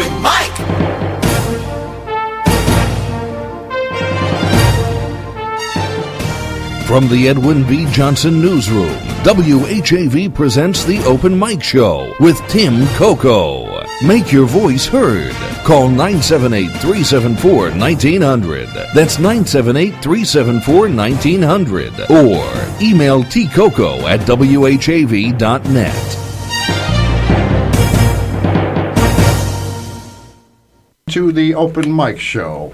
Open Mic. From the Edwin B. Johnson Newsroom, WHAV presents the Open Mic Show with Tim Coco. Make your voice heard. Call 978-374-1900. That's 978-374-1900. Or email tcoco@whav.net. To the Open Mic Show.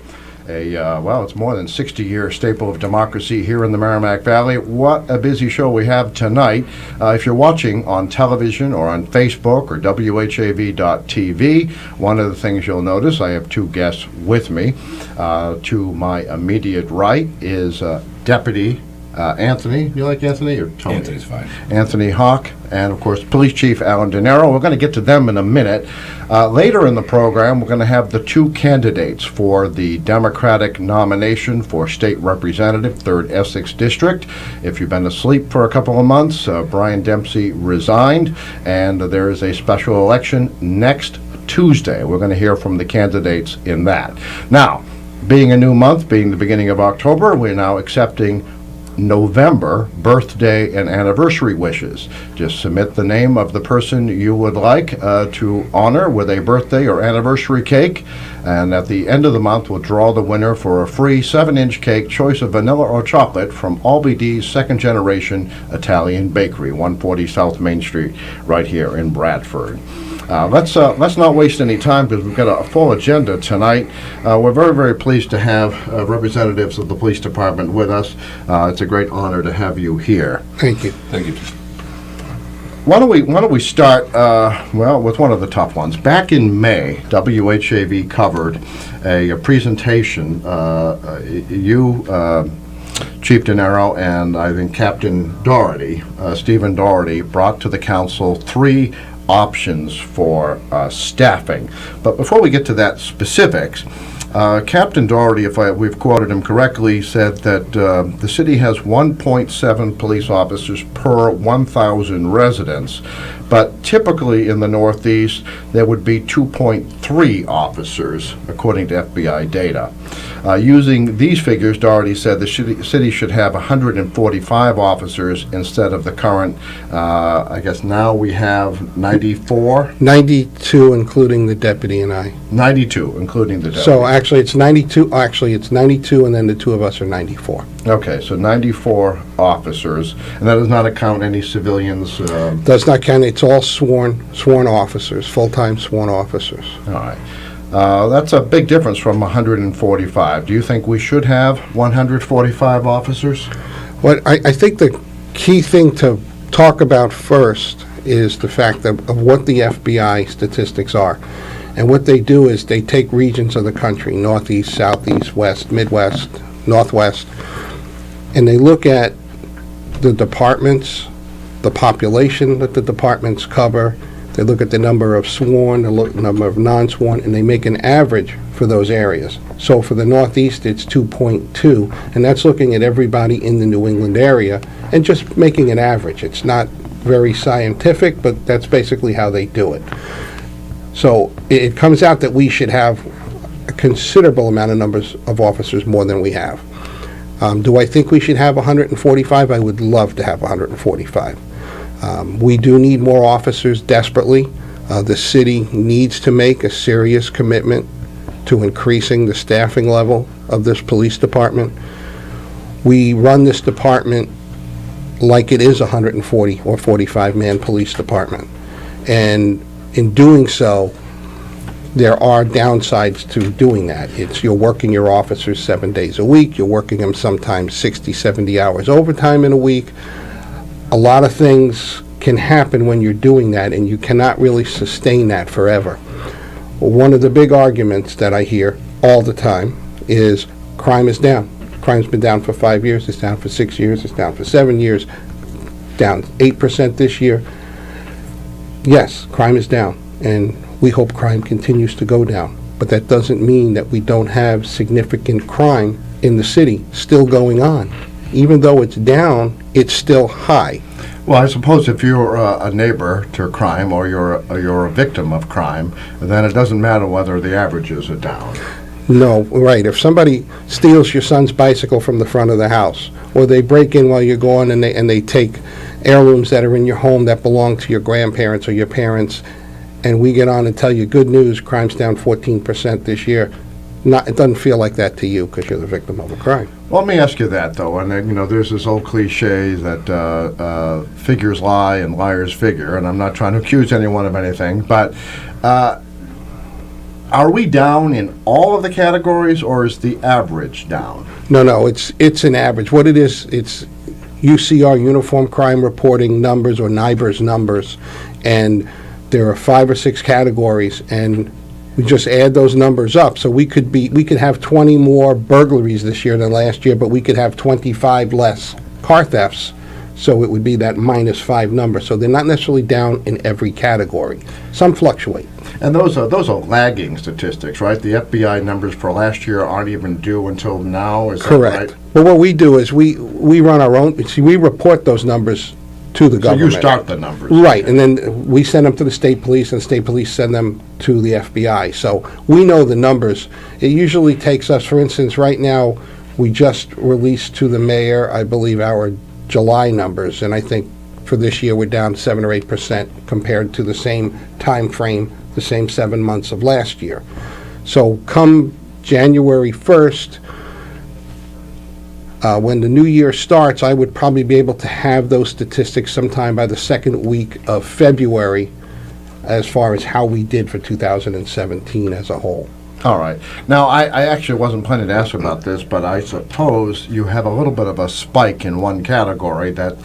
It's more than 60-year staple of democracy here in the Merrimack Valley. What a busy show we have tonight. If you're watching on television or on Facebook or WHAV.tv, one of the things you'll notice, I have two guests with me. To my immediate right is Deputy Anthony. You like Anthony or Tony? Anthony's fine. Anthony Haugh, and of course Police Chief Alan DeNaro. We're going to get to them in a minute. Later in the program, we're going to have the two candidates for the Democratic nomination for State Representative, 3rd Essex District. If you've been asleep for a couple of months, Brian Dempsey resigned, and there is a special election next Tuesday. We're going to hear from the candidates in that. Now, being a new month, being the beginning of October, we're now accepting November birthday and anniversary wishes. Just submit the name of the person you would like to honor with a birthday or anniversary cake, and at the end of the month we'll draw the winner for a free 7-inch cake, choice of vanilla or chocolate, from Albee D's Second Generation Italian Bakery, 140 South Main Street, right here in Bradford. Let's not waste any time because we've got a full agenda tonight. We're very, very pleased to have representatives of the police department with us. It's a great honor to have you here. Thank you. Thank you. Why don't we start with one of the tough ones. Back in May, WHAV covered a presentation. You, Chief DeNaro, and I think Captain Doherty, Stephen Doherty, brought to the council 3 options for staffing. But before we get to that specifics, Captain Doherty, if we've quoted him correctly, said that the city has 1.7 police officers per 1,000 residents, but typically in the Northeast there would be 2.3 officers, according to FBI data. Using these figures, Doherty said the city should have 145 officers instead of the current, I guess now we have 94? 92, including the deputy and I. 92, including the deputy. So actually it's 92, and then the two of us are 94. Okay, so 94 officers, and that does not account any civilians? Does not count, it's all sworn officers, full-time sworn officers. All right. That's a big difference from 145. Do you think we should have 145 officers? What I think the key thing to talk about first is the fact of what the FBI statistics are. And what they do is they take regions of the country, Northeast, Southeast, West, Midwest, Northwest, and they look at the departments, the population that the departments cover. They look at the number of sworn, the number of non-sworn, and they make an average for those areas. So for the Northeast, it's 2.2, and that's looking at everybody in the New England area and just making an average. It's not very scientific, but that's basically how they do it. So it comes out that we should have a considerable amount of numbers of officers more than we have. Do I think we should have 145? I would love to have 145. We do need more officers desperately. The city needs to make a serious commitment to increasing the staffing level of this police department. We run this department like it is a 140 or 45-man police department. And in doing so, there are downsides to doing that. You're working your officers 7 days a week. You're working them sometimes 60, 70 hours overtime in a week. A lot of things can happen when you're doing that, and you cannot really sustain that forever. One of the big arguments that I hear all the time is crime is down. Crime's been down for 5 years, it's down for 6 years, it's down for 7 years, down 8% this year. Yes, crime is down, and we hope crime continues to go down. But that doesn't mean that we don't have significant crime in the city still going on. Even though it's down, it's still high. Well, I suppose if you're a neighbor to crime or you're a victim of crime, then it doesn't matter whether the averages are down. No, right. If somebody steals your son's bicycle from the front of the house, or they break in while you're gone and they take heirlooms that are in your home that belong to your grandparents or your parents, and we get on and tell you, good news, crime's down 14% this year, it doesn't feel like that to you because you're the victim of a crime. Well, let me ask you that, though. And, there's this old cliche that figures lie and liars figure, and I'm not trying to accuse anyone of anything, but are we down in all of the categories, or is the average down? No, it's an average. What it is, it's UCR, Uniform Crime Reporting numbers, or NIBRS numbers, and there are 5 or 6 categories, and we just add those numbers up. So we could have 20 more burglaries this year than last year, but we could have 25 less car thefts. So it would be that -5 number. So they're not necessarily down in every category. Some fluctuate. And those are lagging statistics, right? The FBI numbers for last year aren't even due until now, is Correct. that right? But what we do is we run our own, we report those numbers to the government. So you start the numbers. Right, and then we send them to the state police, and state police send them to the FBI. So we know the numbers. It usually takes us, for instance, right now, we just released to the mayor, I believe, our July numbers, and I think for this year we're down 7 or 8% compared to the same time frame, the same 7 months of last year. So come January 1st, when the new year starts, I would probably be able to have those statistics sometime by the second week of February as far as how we did for 2017 as a whole. All right. Now, I actually wasn't planning to ask about this, but I suppose you have a little bit of a spike in one category that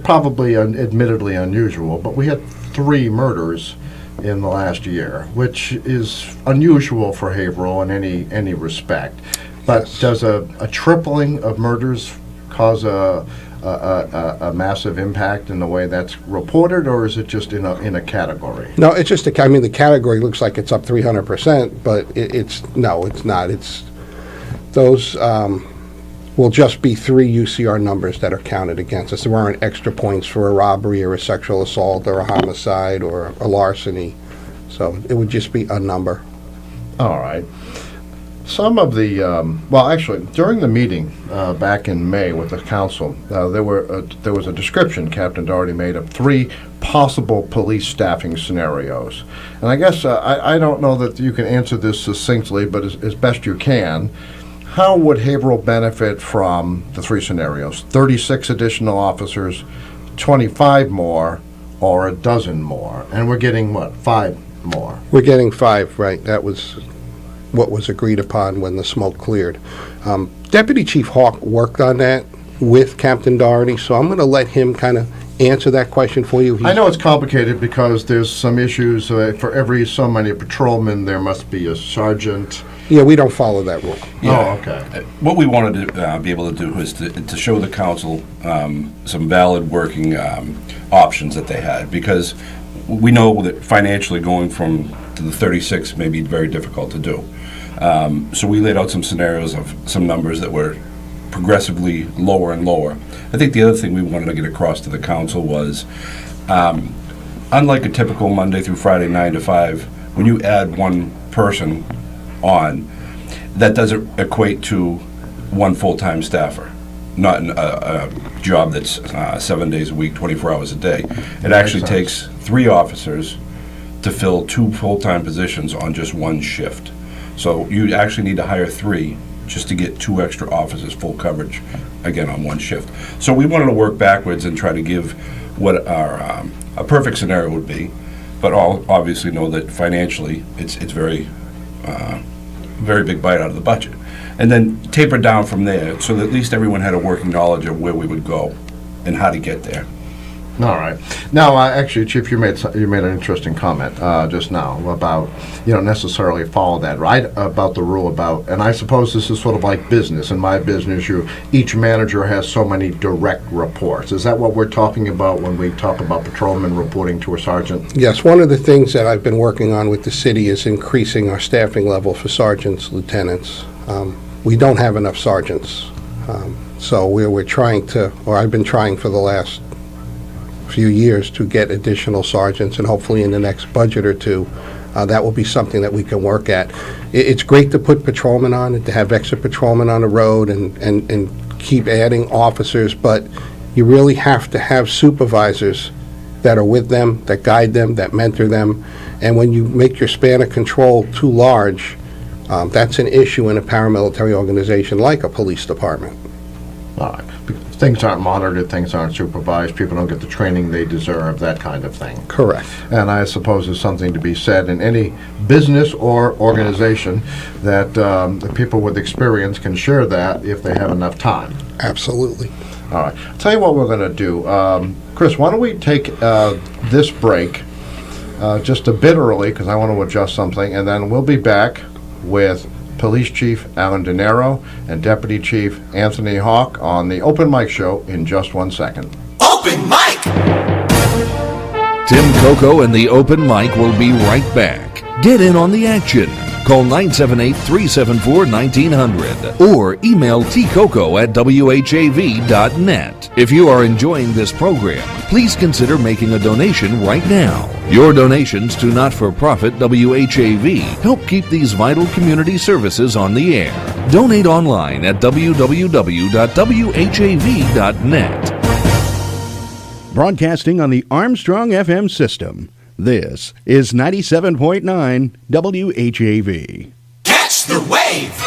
probably admittedly unusual, but we had 3 murders in the last year, which is unusual for Haverhill in any respect. But Yes. Does a tripling of murders cause a massive impact in the way that's reported, or is it just in a category? No, it's just the category looks like it's up 300%, but it's not. It's those will just be 3 UCR numbers that are counted against us. There aren't extra points for a robbery or a sexual assault or a homicide or a larceny. So it would just be a number. All right. Some of the, well, actually, during the meeting back in May with the council, there was a description Captain Doherty made of 3 possible police staffing scenarios. And I guess I don't know that you can answer this succinctly, but as best you can, how would Haverhill benefit from the 3 scenarios? 36 additional officers, 25 more, or a dozen more? And we're getting, what, 5 more? We're getting 5, right? That was what was agreed upon when the smoke cleared. Deputy Chief Haugh worked on that with Captain Doherty, so I'm going to let him kind of answer that question for you. I know it's complicated because there's some issues. For every so many patrolmen, there must be a sergeant. Yeah, we don't follow that rule. Oh, okay. What we wanted to be able to do is to show the council some valid working options that they had, because we know that financially going from to the 36 may be very difficult to do. So we laid out some scenarios of some numbers that were progressively lower and lower. I think the other thing we wanted to get across to the council was, unlike a typical Monday through Friday 9 to 5, when you add one person on, that doesn't equate to one full-time staffer, not a job that's 7 days a week, 24 hours a day. It actually takes 3 officers to fill 2 full-time positions on just one shift. So you actually need to hire 3 just to get 2 extra officers full coverage, again, on one shift. So we wanted to work backwards and try to give what our a perfect scenario would be, but all obviously know that financially it's very very big bite out of the budget. And then taper down from there so that at least everyone had a working knowledge of where we would go and how to get there. All right. Now, actually, Chief, you made an interesting comment just now about you don't necessarily follow that, right? About the rule about, and I suppose this is sort of like business. In my business, each manager has so many direct reports. Is that what we're talking about when we talk about patrolmen reporting to a sergeant? Yes, one of the things that I've been working on with the city is increasing our staffing level for sergeants, lieutenants. We don't have enough sergeants, so we're trying to, or I've been trying for the last few years to get additional sergeants, and hopefully in the next budget or two, that will be something that we can work at. It's great to put patrolmen on and to have extra patrolmen on the road and keep adding officers, but you really have to have supervisors that are with them, that guide them, that mentor them. And when you make your span of control too large, that's an issue in a paramilitary organization like a police department. All right. Things aren't monitored, things aren't supervised, people don't get the training they deserve, that kind of thing. Correct. And I suppose there's something to be said in any business or organization that the people with experience can share that if they have enough time. Absolutely. All right. I'll tell you what we're going to do. Chris, why don't we take this break just a bit early, because I want to adjust something, and then we'll be back with Police Chief Alan DeNaro and Deputy Chief Anthony Haugh on the Open Mic Show in just 1 second. Open mic! Tim Coco and the Open Mic will be right back. Get in on the action. Call 978-374-1900 or email tcoco@whav.net. If you are enjoying this program, please consider making a donation right now. Your donations to not-for-profit WHAV help keep these vital community services on the air. Donate online at www.whav.net. Broadcasting on the Armstrong FM system. This is 97.9 WHAV. Catch the wave!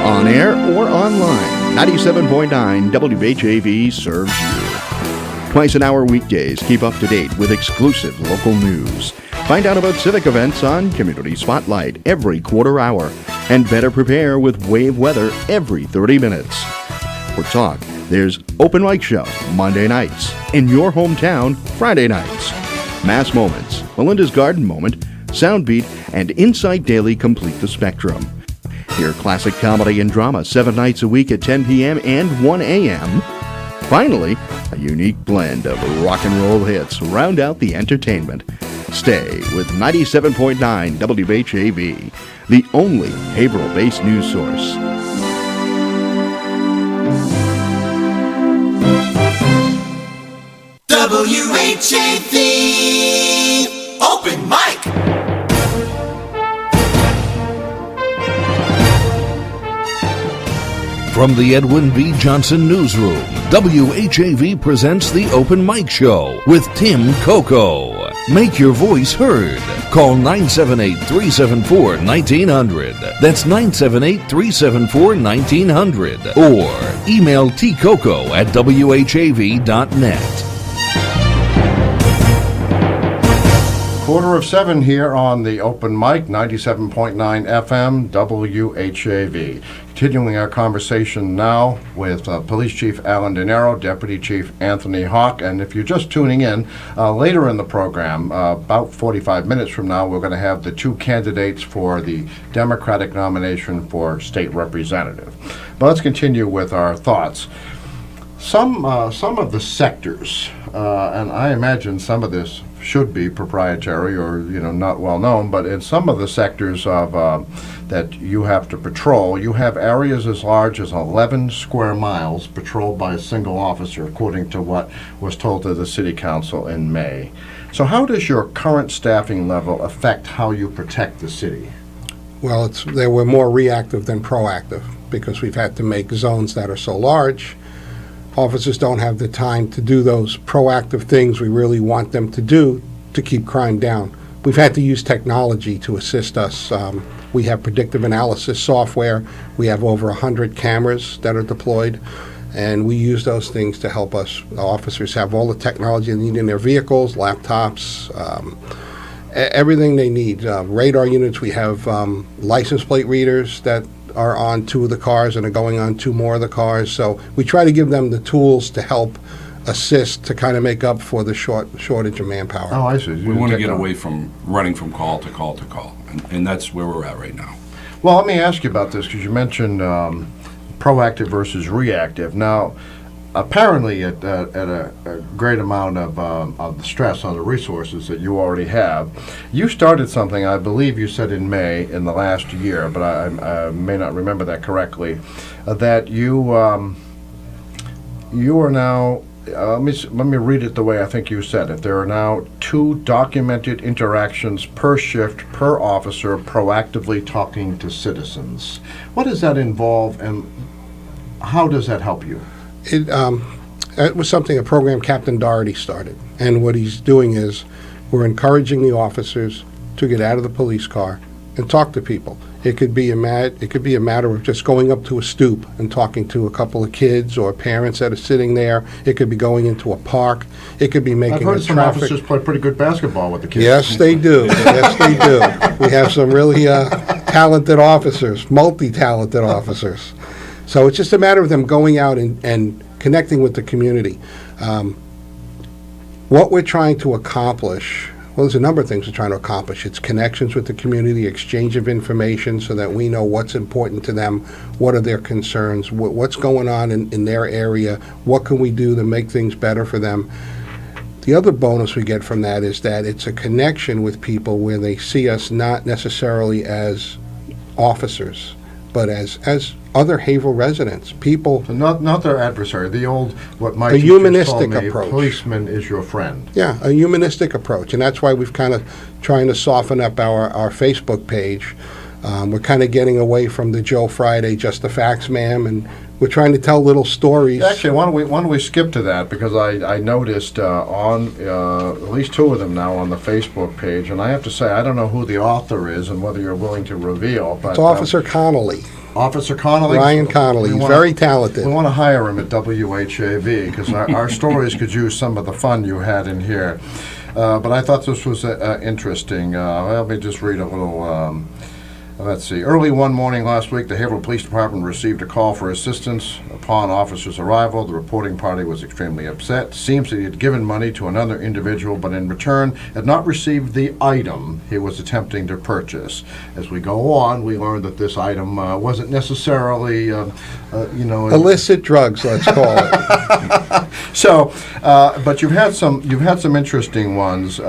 On air or online, 97.9 WHAV serves you. Twice an hour weekdays, keep up to date with exclusive local news. Find out about civic events on Community Spotlight every quarter hour. And better prepare with WAVE weather every 30 minutes. For talk, there's Open Mic Show Monday nights. In your hometown, Friday nights. Mass Moments, Melinda's Garden Moment, Soundbeat, and Insight Daily complete the spectrum. Hear classic comedy and drama 7 nights a week at 10 p.m. and 1 a.m. Finally, a unique blend of rock and roll hits round out the entertainment. Stay with 97.9 WHAV, the only behavioral-based news source. WHAV Open Mic! From the Edwin V. Johnson Newsroom, WHAV presents the Open Mic Show with Tim Coco. Make your voice heard. Call 978-374-1900. That's 978-374-1900. Or email tcoco@whav.net. 6:45 here on the Open Mic, 97.9 FM, WHAV. Continuing our conversation now with Police Chief Alan DeNaro, Deputy Chief Anthony Haugh. And if you're just tuning in, later in the program, about 45 minutes from now, we're going to have the 2 candidates for the Democratic nomination for state representative. But let's continue with our thoughts. Some of the sectors, and I imagine some of this should be proprietary or not well known, but in some of the sectors of that you have to patrol, you have areas as large as 11 square miles patrolled by a single officer, according to what was told to the City Council in May. So how does your current staffing level affect how you protect the city? Well, they were more reactive than proactive because we've had to make zones that are so large. Officers don't have the time to do those proactive things we really want them to do to keep crime down. We've had to use technology to assist us. We have predictive analysis software. We have over 100 cameras that are deployed, and we use those things to help us. The officers have all the technology they need in their vehicles, laptops, everything they need. Radar units, we have license plate readers that are on 2 of the cars and are going on 2 more of the cars. So we try to give them the tools to help assist to kind of make up for the shortage of manpower. Oh, I see. We want to get away from running from call to call to call, and that's where we're at right now. Well, let me ask you about this, because you mentioned proactive versus reactive. Now, apparently at a great amount of the stress on the resources that you already have, you started something, I believe you said in May in the last year, but I may not remember that correctly, that you are now let me read it the way I think you said it. There are now 2 documented interactions per shift per officer proactively talking to citizens. What does that involve, and how does that help you? It was something a program Captain Doherty started, and what he's doing is we're encouraging the officers to get out of the police car and talk to people. It could be a matter of just going up to a stoop and talking to a couple of kids or parents that are sitting there. It could be going into a park. It could be making I've heard a some traffic. officers play pretty good basketball with the kids. Yes, they do. Yes, they do. We have some really talented officers, multi-talented officers. So it's just a matter of them going out and connecting with the community. What we're trying to accomplish, well, there's a number of things we're trying to accomplish. It's connections with the community, exchange of information so that we know what's important to them, what are their concerns, what's going on in their area, what can we do to make things better for them. The other bonus we get from that is that it's a connection with people where they see us not necessarily as officers, but as other Haverhill residents, people. So not their adversary, the old, what my A teachers humanistic told me, approach. policeman is your friend. Yeah, a humanistic approach, and that's why we've kind of trying to soften up our Facebook page. We're kind of getting away from the Joe Friday, just the facts, ma'am, and we're trying to tell little stories. Actually, why don't we skip to that, because I noticed on at least 2 of them now on the Facebook page, and I have to say, I don't know who the author is and whether you're willing to reveal, but It's Officer Connolly, Officer Connolly? Ryan Connolly. We He's wanna- very talented. We want to hire him at WHAV, because our stories could use some of the fun you had in here. But I thought this was interesting. Let me just read a little. Let's see. Early one morning last week, the Haverhill Police Department received a call for assistance. Upon officers' arrival, the reporting party was extremely upset. Seems that he had given money to another individual, but in return had not received the item he was attempting to purchase. As we go on, we learned that this item wasn't necessarily, Illicit drugs, let's call it. So, but you've had some interesting ones.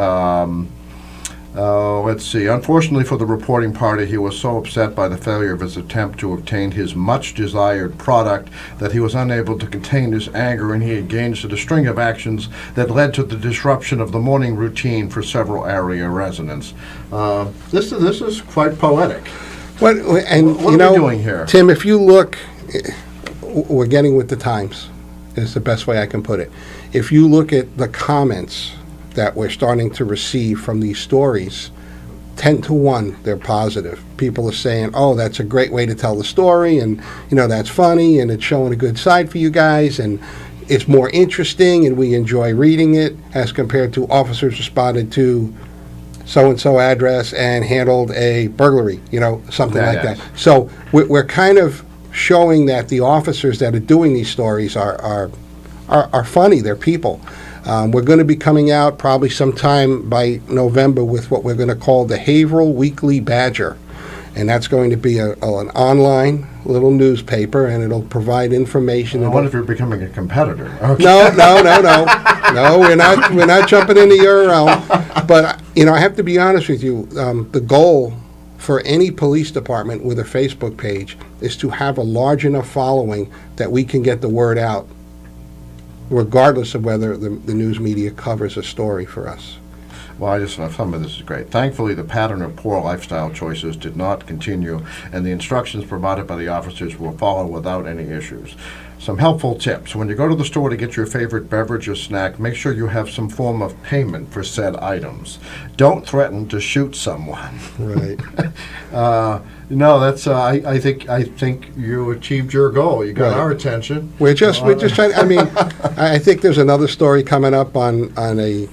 Let's see. Unfortunately for the reporting party, he was so upset by the failure of his attempt to obtain his much-desired product that he was unable to contain his anger, and he engaged in a string of actions that led to the disruption of the morning routine for several area residents. This is quite poetic. What What are we doing here? Tim, if you look, we're getting with the times, is the best way I can put it. If you look at the comments that we're starting to receive from these stories, 10 to 1, they're positive. People are saying, oh, that's a great way to tell the story, and, that's funny, and it's showing a good side for you guys, and it's more interesting, and we enjoy reading it, as compared to officers responded to so-and-so address and handled a burglary, something like that. So we're kind of showing that the officers that are doing these stories are funny, they're people. We're going to be coming out probably sometime by November with what we're going to call the Haverhill Weekly Badger. And that's going to be an online little newspaper, and it'll provide information. I wonder if you're becoming a competitor. Okay. No, we're not jumping into your realm. But, I have to be honest with you, the goal for any police department with a Facebook page is to have a large enough following that we can get the word out, regardless of whether the news media covers a story for us. Well, some of this is great. Thankfully, the pattern of poor lifestyle choices did not continue, and the instructions provided by the officers were followed without any issues. Some helpful tips. When you go to the store to get your favorite beverage or snack, make sure you have some form of payment for said items. Don't threaten to shoot someone. Right. No, that's. I think you achieved your goal. You got Right. our attention. We're just trying. I think there's another story coming up on a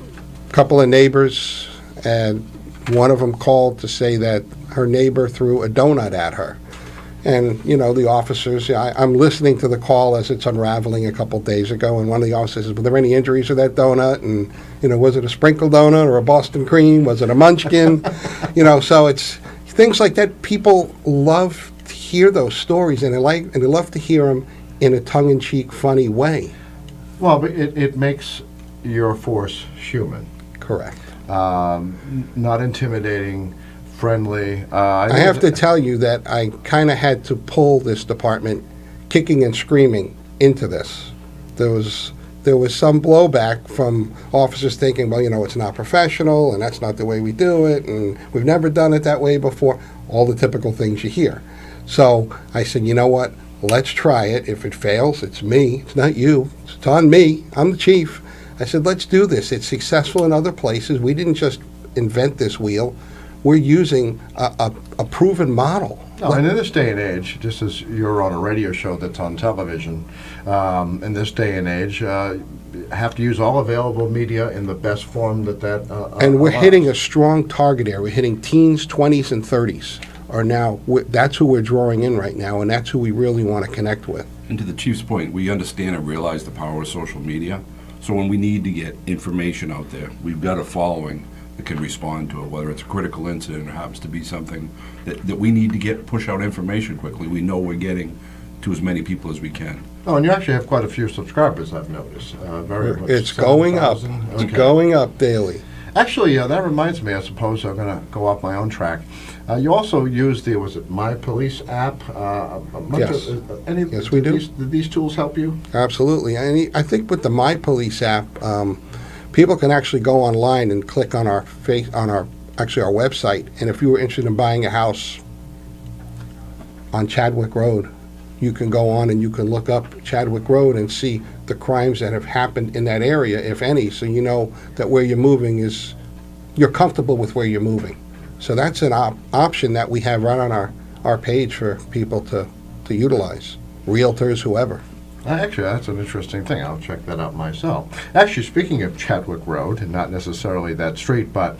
couple of neighbors, and one of them called to say that her neighbor threw a donut at her. And, the officers, I'm listening to the call as it's unraveling a couple days ago, and one of the officers says, were there any injuries to that donut? And, was it a sprinkle donut or a Boston cream? Was it a munchkin? So it's things like that. People love to hear those stories, and they love to hear them in a tongue-in-cheek, funny way. Well, but it makes your force human. Correct. Not intimidating, friendly. I have to tell you that I kind of had to pull this department kicking and screaming into this. There there was some blowback from officers thinking, well, it's not professional, and that's not the way we do it, and we've never done it that way before, all the typical things you hear. So I said, you know what, let's try it. If it fails, it's me, it's not you, it's on me, I'm the chief. I said, let's do this. It's successful in other places. We didn't just invent this wheel. We're using a proven model. No, and in this day and age, just as you're on a radio show that's on television, in this day and age, have to use all available media in the best form that and we're allows. hitting a strong target area. We're hitting teens, 20s, and 30s. Are now that's who we're drawing in right now, and that's who we really want to connect with. And to the chief's point, we understand and realize the power of social media. So when we need to get information out there, we've got a following that can respond to it, whether it's a critical incident or happens to be something that we need to push out information quickly. We know we're getting to as many people as we can. Oh, and you actually have quite a few subscribers, I've noticed. Very much. It's going up. 7,000? It's Okay. going up daily. Actually, that reminds me, I suppose I'm going to go off my own track. You also use was it My Police app? Yes. Yes, we do. Did these tools help you? Absolutely. I think with the My Police app, people can actually go online and click on our website. And if you were interested in buying a house on Chadwick Road, you can go on and you can look up Chadwick Road and see the crimes that have happened in that area, if any. So you know that where you're moving you're comfortable with where you're moving. So that's an option that we have right on our page for people to utilize, realtors, whoever. Actually, that's an interesting thing. I'll check that out myself. Actually, speaking of Chadwick Road, and not necessarily that street, but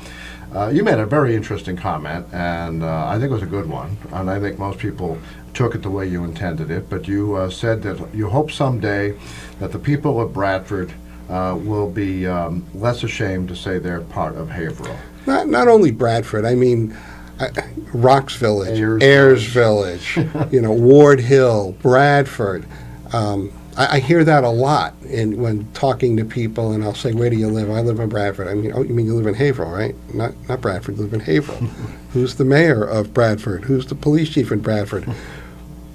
you made a very interesting comment, and I think it was a good one, and I think most people took it the way you intended it, but you said that you hope someday that the people of Bradford will be less ashamed to say they're part of Haverhill. Not only Bradford, I mean, Rocks Village, Ayers Village, Ward Hill, Bradford. I hear that a lot when talking to people, and I'll say, where do you live? I live in Bradford. I mean, oh, you mean you live in Haverhill, right? Not Bradford, you live in Haverhill. Who's the mayor of Bradford? Who's the police chief in Bradford?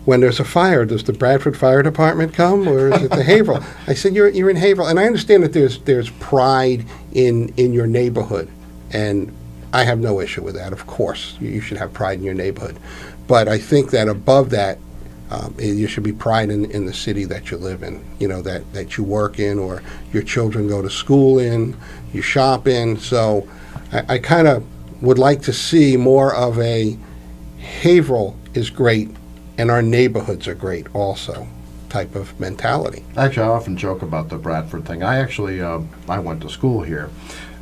When there's a fire, does the Bradford Fire Department come, or is it the Haverhill? I said, you're in Haverhill. And I understand that there's pride in your neighborhood, and I have no issue with that, of course. You should have pride in your neighborhood. But I think that above that, you should be pride in the city that you live in, that you work in, or your children go to school in, you shop in. So I kind of would like to see more of a Haverhill is great and our neighborhoods are great also type of mentality. Actually, I often joke about the Bradford thing. I actually, I went to school here,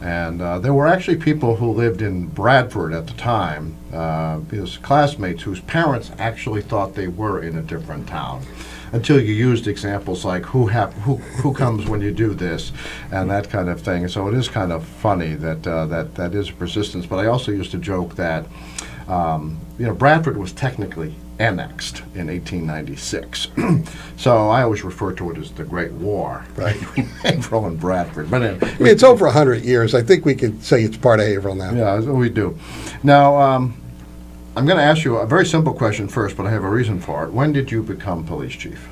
and there were actually people who lived in Bradford at the time, his classmates whose parents actually thought they were in a different town, until you used examples like who comes when you do this, and that kind of thing. So it is kind of funny that that is persistence. But I also used to joke that Bradford was technically annexed in 1896. So I always refer to it as the Great War, Right. between Haverhill and Bradford. But I mean, it's over 100 years. I think we could say it's part of Haverhill now. yeah, we do. Now, I'm going to ask you a very simple question first, but I have a reason for it. When did you become police chief?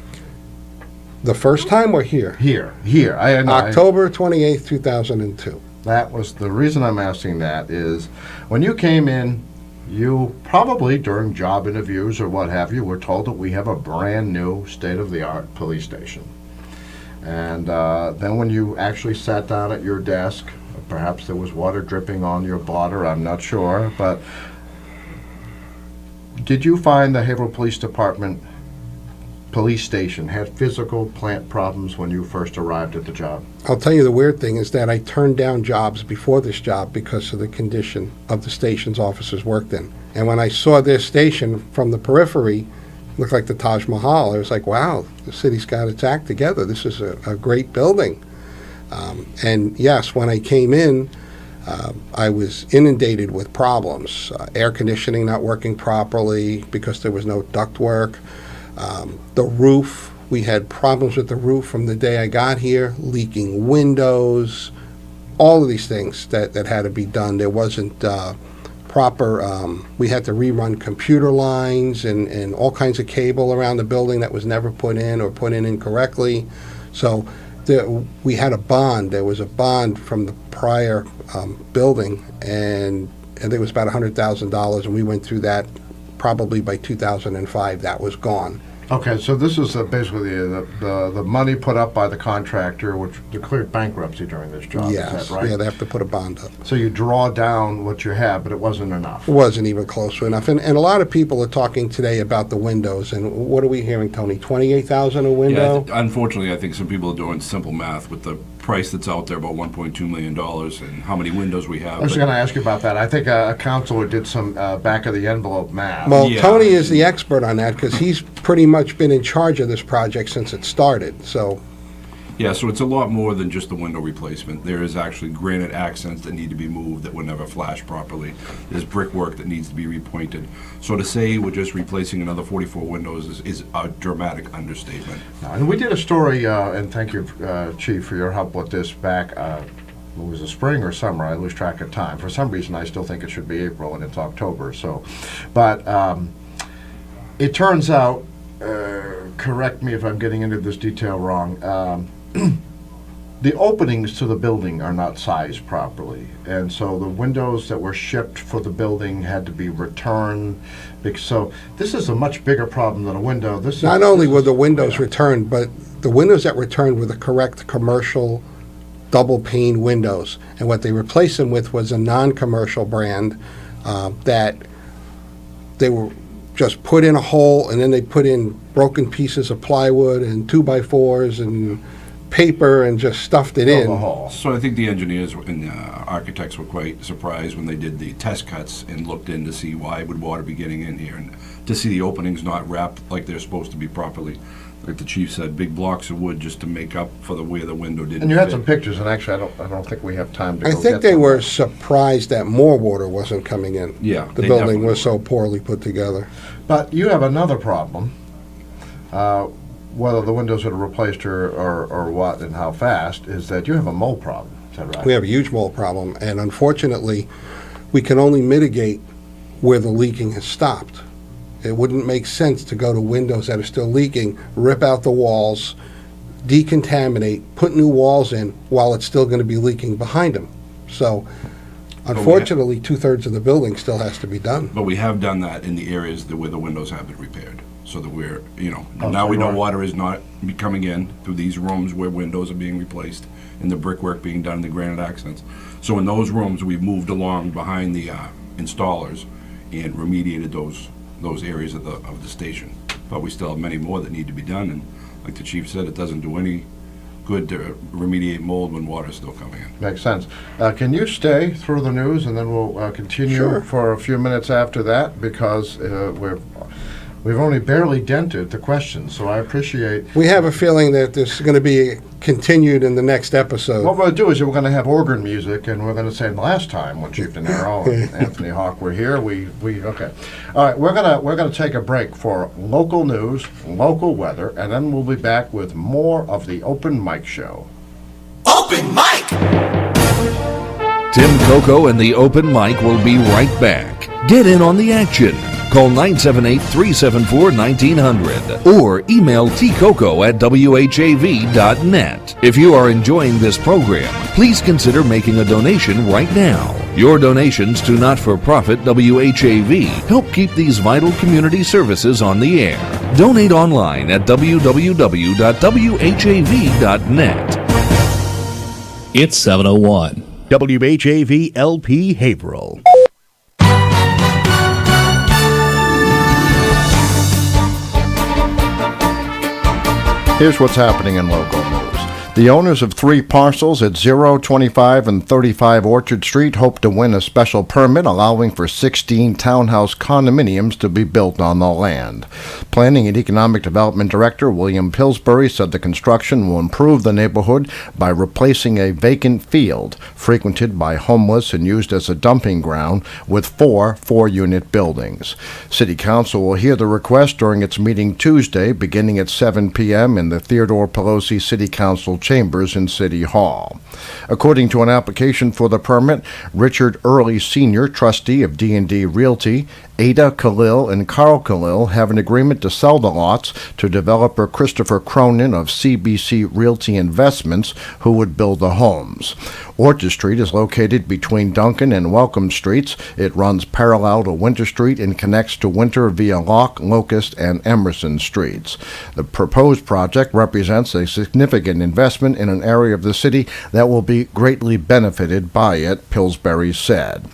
The first time we're here, Here. October 28th, 2002. That was the reason I'm asking that is when you came in, you probably during job interviews or what have you were told that we have a brand new state-of-the-art police station. And then when you actually sat down at your desk, perhaps there was water dripping on your blotter, I'm not sure, but did you find the Haverhill Police Department police station had physical plant problems when you first arrived at the job? I'll tell you the weird thing is that I turned down jobs before this job because of the condition of the stations officers worked in. And when I saw this station from the periphery, it looked like the Taj Mahal. I was like, wow, the city's got its act together. This is a great building. And yes, when I came in, I was inundated with problems. Air conditioning not working properly because there was no ductwork. The roof, we had problems with the roof from the day I got here, leaking windows, all of these things that had to be done. There wasn't proper, we had to rerun computer lines and all kinds of cable around the building that was never put in or put in incorrectly. So we had a bond. There was a bond from the prior building, and I think it was about $100,000, and we went through that. Probably by 2005, that was gone. Okay, so this is basically the money put up by the contractor, which declared bankruptcy during this job, Yes, is that right? yeah, they have to put a bond up. So you draw down what you have, but it wasn't enough. It wasn't even close to enough. And a lot of people are talking today about the windows, and what are we hearing, Tony? 28,000 a window? Yeah, unfortunately, I think some people are doing simple math with the price that's out there, about $1.2 million, and how many windows we have. I was But- going to ask you about that. I think a counselor did some back-of-the-envelope math. Well, Yeah. Tony is the expert on that, because he's pretty much been in charge of this project since it started, so. Yeah, so it's a lot more than just the window replacement. There is actually granite accents that need to be moved that were never flashed properly. There's brickwork that needs to be repointed. So to say we're just replacing another 44 windows is a dramatic understatement. And we did a story, and thank you, Chief, for your help with this back, it was the spring or summer, I lose track of time. For some reason, I still think it should be April, and it's October, so. But it turns out, correct me if I'm getting into this detail wrong, the openings to the building are not sized properly, and so the windows that were shipped for the building had to be returned. So this is a much bigger problem than a window. This is, Not only were the windows returned, but the windows that returned were the correct commercial double pane windows. And what they replaced them with was a non-commercial brand that they were just put in a hole, and then they put in broken pieces of plywood and 2x4s and paper and just stuffed it in. So I think the engineers and architects were quite surprised when they did the test cuts and looked in to see why would water be getting in here, and to see the openings not wrapped like they're supposed to be properly. Like the chief said, big blocks of wood just to make up for where the window didn't And you had fit. some pictures, and actually, I don't think we have time to I go think get they them. were surprised that more water wasn't coming in. Yeah, The they building definitely was so poorly put together. But you have another problem, whether the windows are replaced or what and how fast, is that you have a mold problem. Is that right? We have a huge mold problem, and unfortunately, we can only mitigate where the leaking has stopped. It wouldn't make sense to go to windows that are still leaking, rip out the walls, decontaminate, put new walls in while it's still going to be leaking behind them. So unfortunately, 2/3 of the building still has to be done. But we have done that in the areas where the windows have been repaired, so that we're, Oh, now so we you know are- water is not coming in through these rooms where windows are being replaced and the brickwork being done, the granite accents. So in those rooms, we've moved along behind the installers and remediated those areas of the station. But we still have many more that need to be done, and like the chief said, it doesn't do any good to remediate mold when water's still coming in. Makes sense. Can you stay through the news, and then we'll continue Sure. for a few minutes after that, because we've only barely dented the questions, so I appreciate. We have a feeling that this is going to be continued in the next episode. What we'll do is we're going to have organ music, and we're going to say the last time when Chief DeNaro and Anthony Haugh were here, we okay. All right, we're gonna take a break for local news, local weather, and then we'll be back with more of the Open Mic Show. Open mic. Tim Coco and the Open Mic will be right back. Get in on the action. Call 978-374-1900 or email tcoco@whav.net. If you are enjoying this program, please consider making a donation right now. Your donations to not-for-profit WHAV help keep these vital community services on the air. Donate online at www.whav.net. It's 7:01. WHAV LP Haverhill. Here's what's happening in local news. The owners of 3 parcels at 0, 25, and 35 Orchard Street hope to win a special permit allowing for 16 townhouse condominiums to be built on the land. Planning and Economic Development Director William Pillsbury said the construction will improve the neighborhood by replacing a vacant field frequented by homeless and used as a dumping ground with 4 4-unit buildings. City Council will hear the request during its meeting Tuesday beginning at 7 p.m. in the Theodore Pelosi City Council chambers in City Hall. According to an application for the permit, Richard Early Sr., trustee of D&D Realty, Ada Khalil and Carl Khalil have an agreement to sell the lots to developer Christopher Cronin of CBC Realty Investments, who would build the homes. Orchard Street is located between Duncan and Welcome Streets. It runs parallel to Winter Street and connects to Winter via Locke, Locust, and Emerson Streets. The proposed project represents a significant investment in an area of the city that will be greatly benefited by it, Pillsbury said.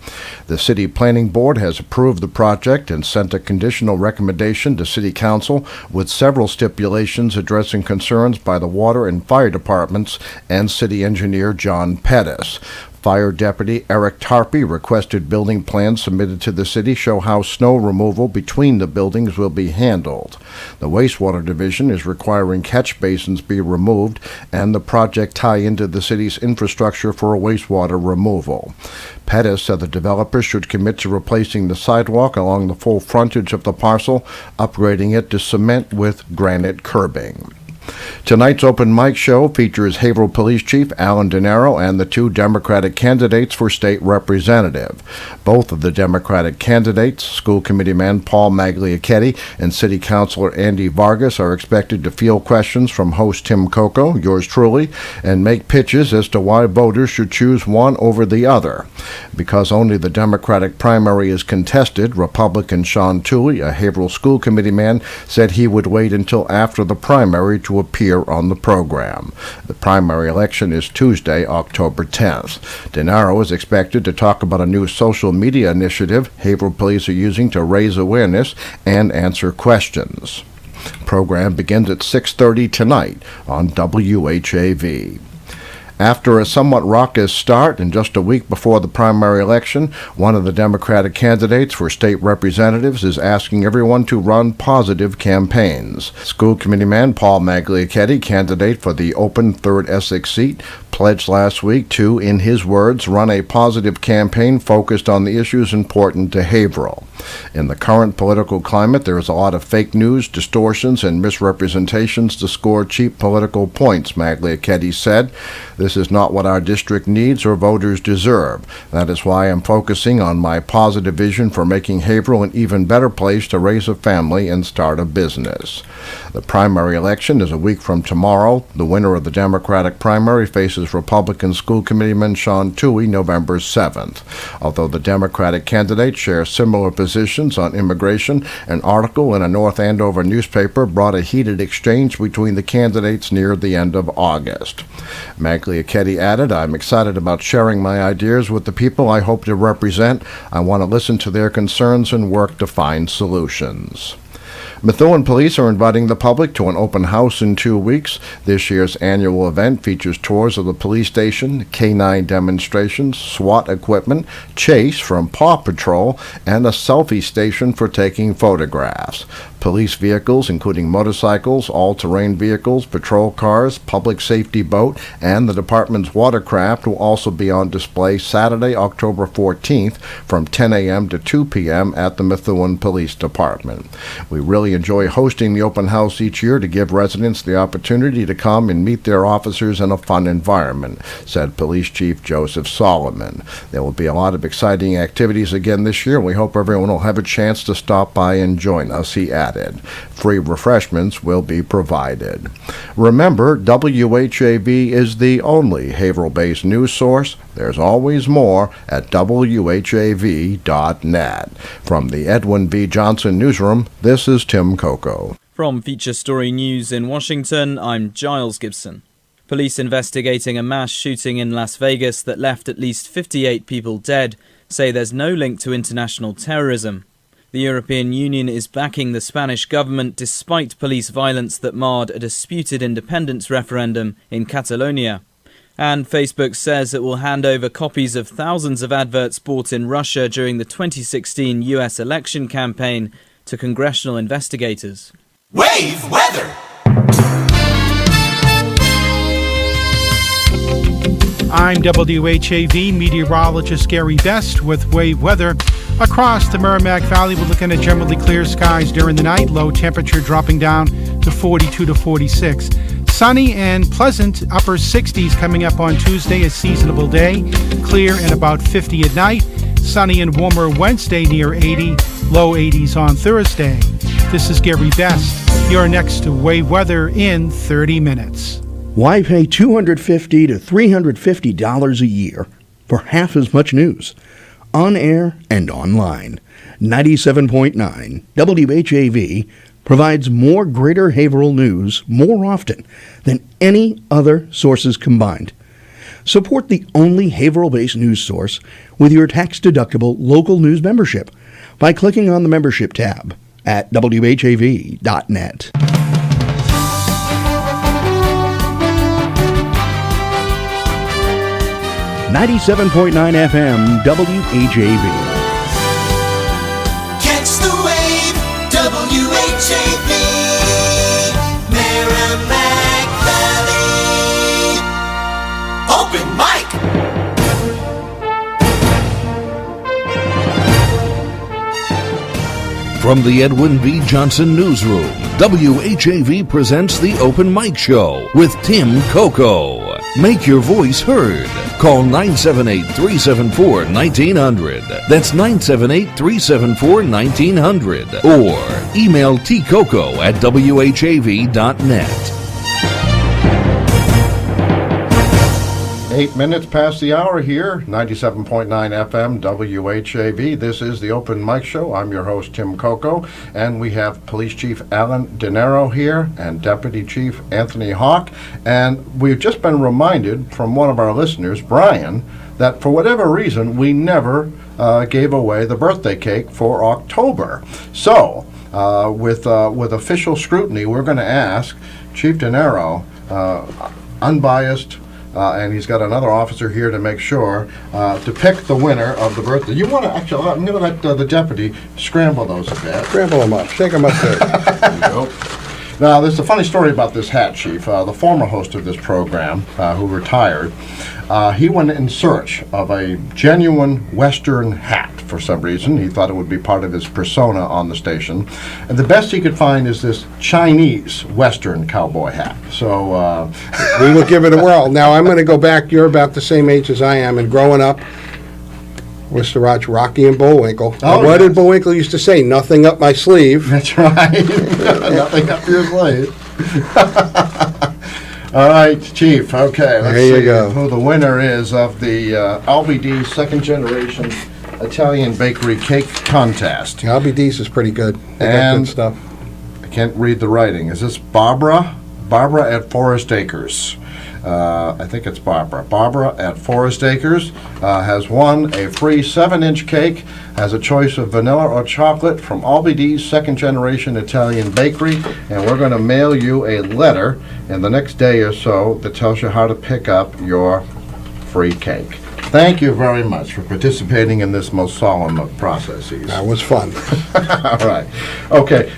The City Planning Board has approved the project and sent a conditional recommendation to City Council with several stipulations addressing concerns by the Water and Fire Departments and City Engineer John Pettis. Fire Deputy Eric Tarpey requested building plans submitted to the city show how snow removal between the buildings will be handled. The Wastewater Division is requiring catch basins be removed and the project tie into the city's infrastructure for wastewater removal. Pettis said the developer should commit to replacing the sidewalk along the full frontage of the parcel, upgrading it to cement with granite curbing. Tonight's open mic show features Haverhill Police Chief Alan DeNaro and the two Democratic candidates for state representative. Both of the Democratic candidates, School Committee man Paul Magliocchetti and City Councilor Andy Vargas, are expected to field questions from host Tim Coco, yours truly, and make pitches as to why voters should choose one over the other. Because only the Democratic primary is contested, Republican Sean Tooley, a Haverhill School Committee man, said he would wait until after the primary to appear on the program. The primary election is Tuesday, October 10th. DeNaro is expected to talk about a new social media initiative Haverhill Police are using to raise awareness and answer questions. The program begins at 6:30 tonight on WHAV. After a somewhat raucous start and just a week before the primary election, one of the Democratic candidates for state representatives is asking everyone to run positive campaigns. School Committee man Paul Magliocchetti, candidate for the open 3rd Essex seat, pledged last week to, in his words, run a positive campaign focused on the issues important to Haverhill. In the current political climate, there is a lot of fake news, distortions, and misrepresentations to score cheap political points, Magliocchetti said. This is not what our district needs or voters deserve. That is why I'm focusing on my positive vision for making Haverhill an even better place to raise a family and start a business. The primary election is a week from tomorrow. The winner of the Democratic primary faces Republican School Committeeman Sean Toohey November 7th. Although the Democratic candidates share similar positions on immigration, an article in a North Andover newspaper brought a heated exchange between the candidates near the end of August. Magliocchetti added, "I'm excited about sharing my ideas with the people I hope to represent. I want to listen to their concerns and work to find solutions." Methuen Police are inviting the public to an open house in 2 weeks. This year's annual event features tours of the police station, K-9 demonstrations, SWAT equipment, chase from Paw Patrol, and a selfie station for taking photographs. Police vehicles, including motorcycles, all-terrain vehicles, patrol cars, public safety boat, and the department's watercraft will also be on display Saturday, October 14th from 10 a.m. to 2 p.m. at the Methuen Police Department. We really enjoy hosting the open house each year to give residents the opportunity to come and meet their officers in a fun environment, said Police Chief Joseph Solomon. There will be a lot of exciting activities again this year. We hope everyone will have a chance to stop by and join us, he added. Free refreshments will be provided. Remember, WHAV is the only Haverhill-based news source. There's always more at WHAV.net. From the Edwin B. Johnson Newsroom, this is Tim Coco. From Feature Story News in Washington, I'm Giles Gibson. Police investigating a mass shooting in Las Vegas that left at least 58 people dead say there's no link to international terrorism. The European Union is backing the Spanish government despite police violence that marred a disputed independence referendum in Catalonia. And Facebook says it will hand over copies of thousands of adverts bought in Russia during the 2016 US election campaign to congressional investigators. Wave weather. I'm WHAV meteorologist Gary Best with wave weather. Across the Merrimack Valley, we're looking at generally clear skies during the night, low temperature dropping down to 42 to 46. Sunny and pleasant, upper 60s coming up on Tuesday, a seasonable day. Clear and about 50 at night. Sunny and warmer Wednesday near 80, low 80s on Thursday. This is Gary Best. You're next to WAVE Weather in 30 minutes. Why pay $250 to $350 a year for half as much news? On air and online. 97.9 WHAV provides more Greater Haverhill news more often than any other sources combined. Support the only Haverhill-based news source with your tax-deductible local news membership by clicking on the membership tab at whav.net. 97.9 FM WHAV. Catch the wave, WHAV, Merrimack Valley. Open mic. From the Edwin V. Johnson Newsroom, WHAV presents the Open Mic Show with Tim Coco. Make your voice heard. Call 978-374-1900. That's 978-374-1900. Or email tcoco@whav.net. 8 minutes past the hour here, 97.9 FM WHAV. This is the Open Mic Show. I'm your host, Tim Coco, and we have Police Chief Alan DeNaro here and Deputy Chief Anthony Haugh. And we've just been reminded from one of our listeners, Brian, that for whatever reason, we never gave away the birthday cake for October. So, with official scrutiny, we're going to ask Chief DeNaro, unbiased, and he's got another officer here to make sure, to pick the winner of the birthday. You want to, actually, I'm going to let the deputy scramble those a bit. Scramble them up. Shake them up there. There you go. Now, there's a funny story about this hat, Chief. The former host of this program, who retired, he went in search of a genuine Western hat for some reason. He thought it would be part of his persona on the station. And the best he could find is this Chinese Western cowboy hat. So, We will give it a whirl. Now, I'm going to go back. You're about the same age as I am, and growing up, was to watch Rocky and Bullwinkle. Oh, what yes. did Bullwinkle used to say? Nothing up my sleeve. that's right. Nothing up your sleeve. All right, Chief. Okay, let's There you see go. who the winner is of the LBD Second Generation Italian Bakery Cake Contest. LBD's is pretty good. They got And- good stuff. I can't read the writing. Is this Barbara? Barbara at Forest Acres. I think it's Barbara. Barbara at Forest Acres has won a free 7-inch cake, has a choice of vanilla or chocolate from Albidi's Second Generation Italian Bakery, and we're going to mail you a letter in the next day or so that tells you how to pick up your free cake. Thank you very much for participating in this most solemn of processes. That was fun. All right. Okay.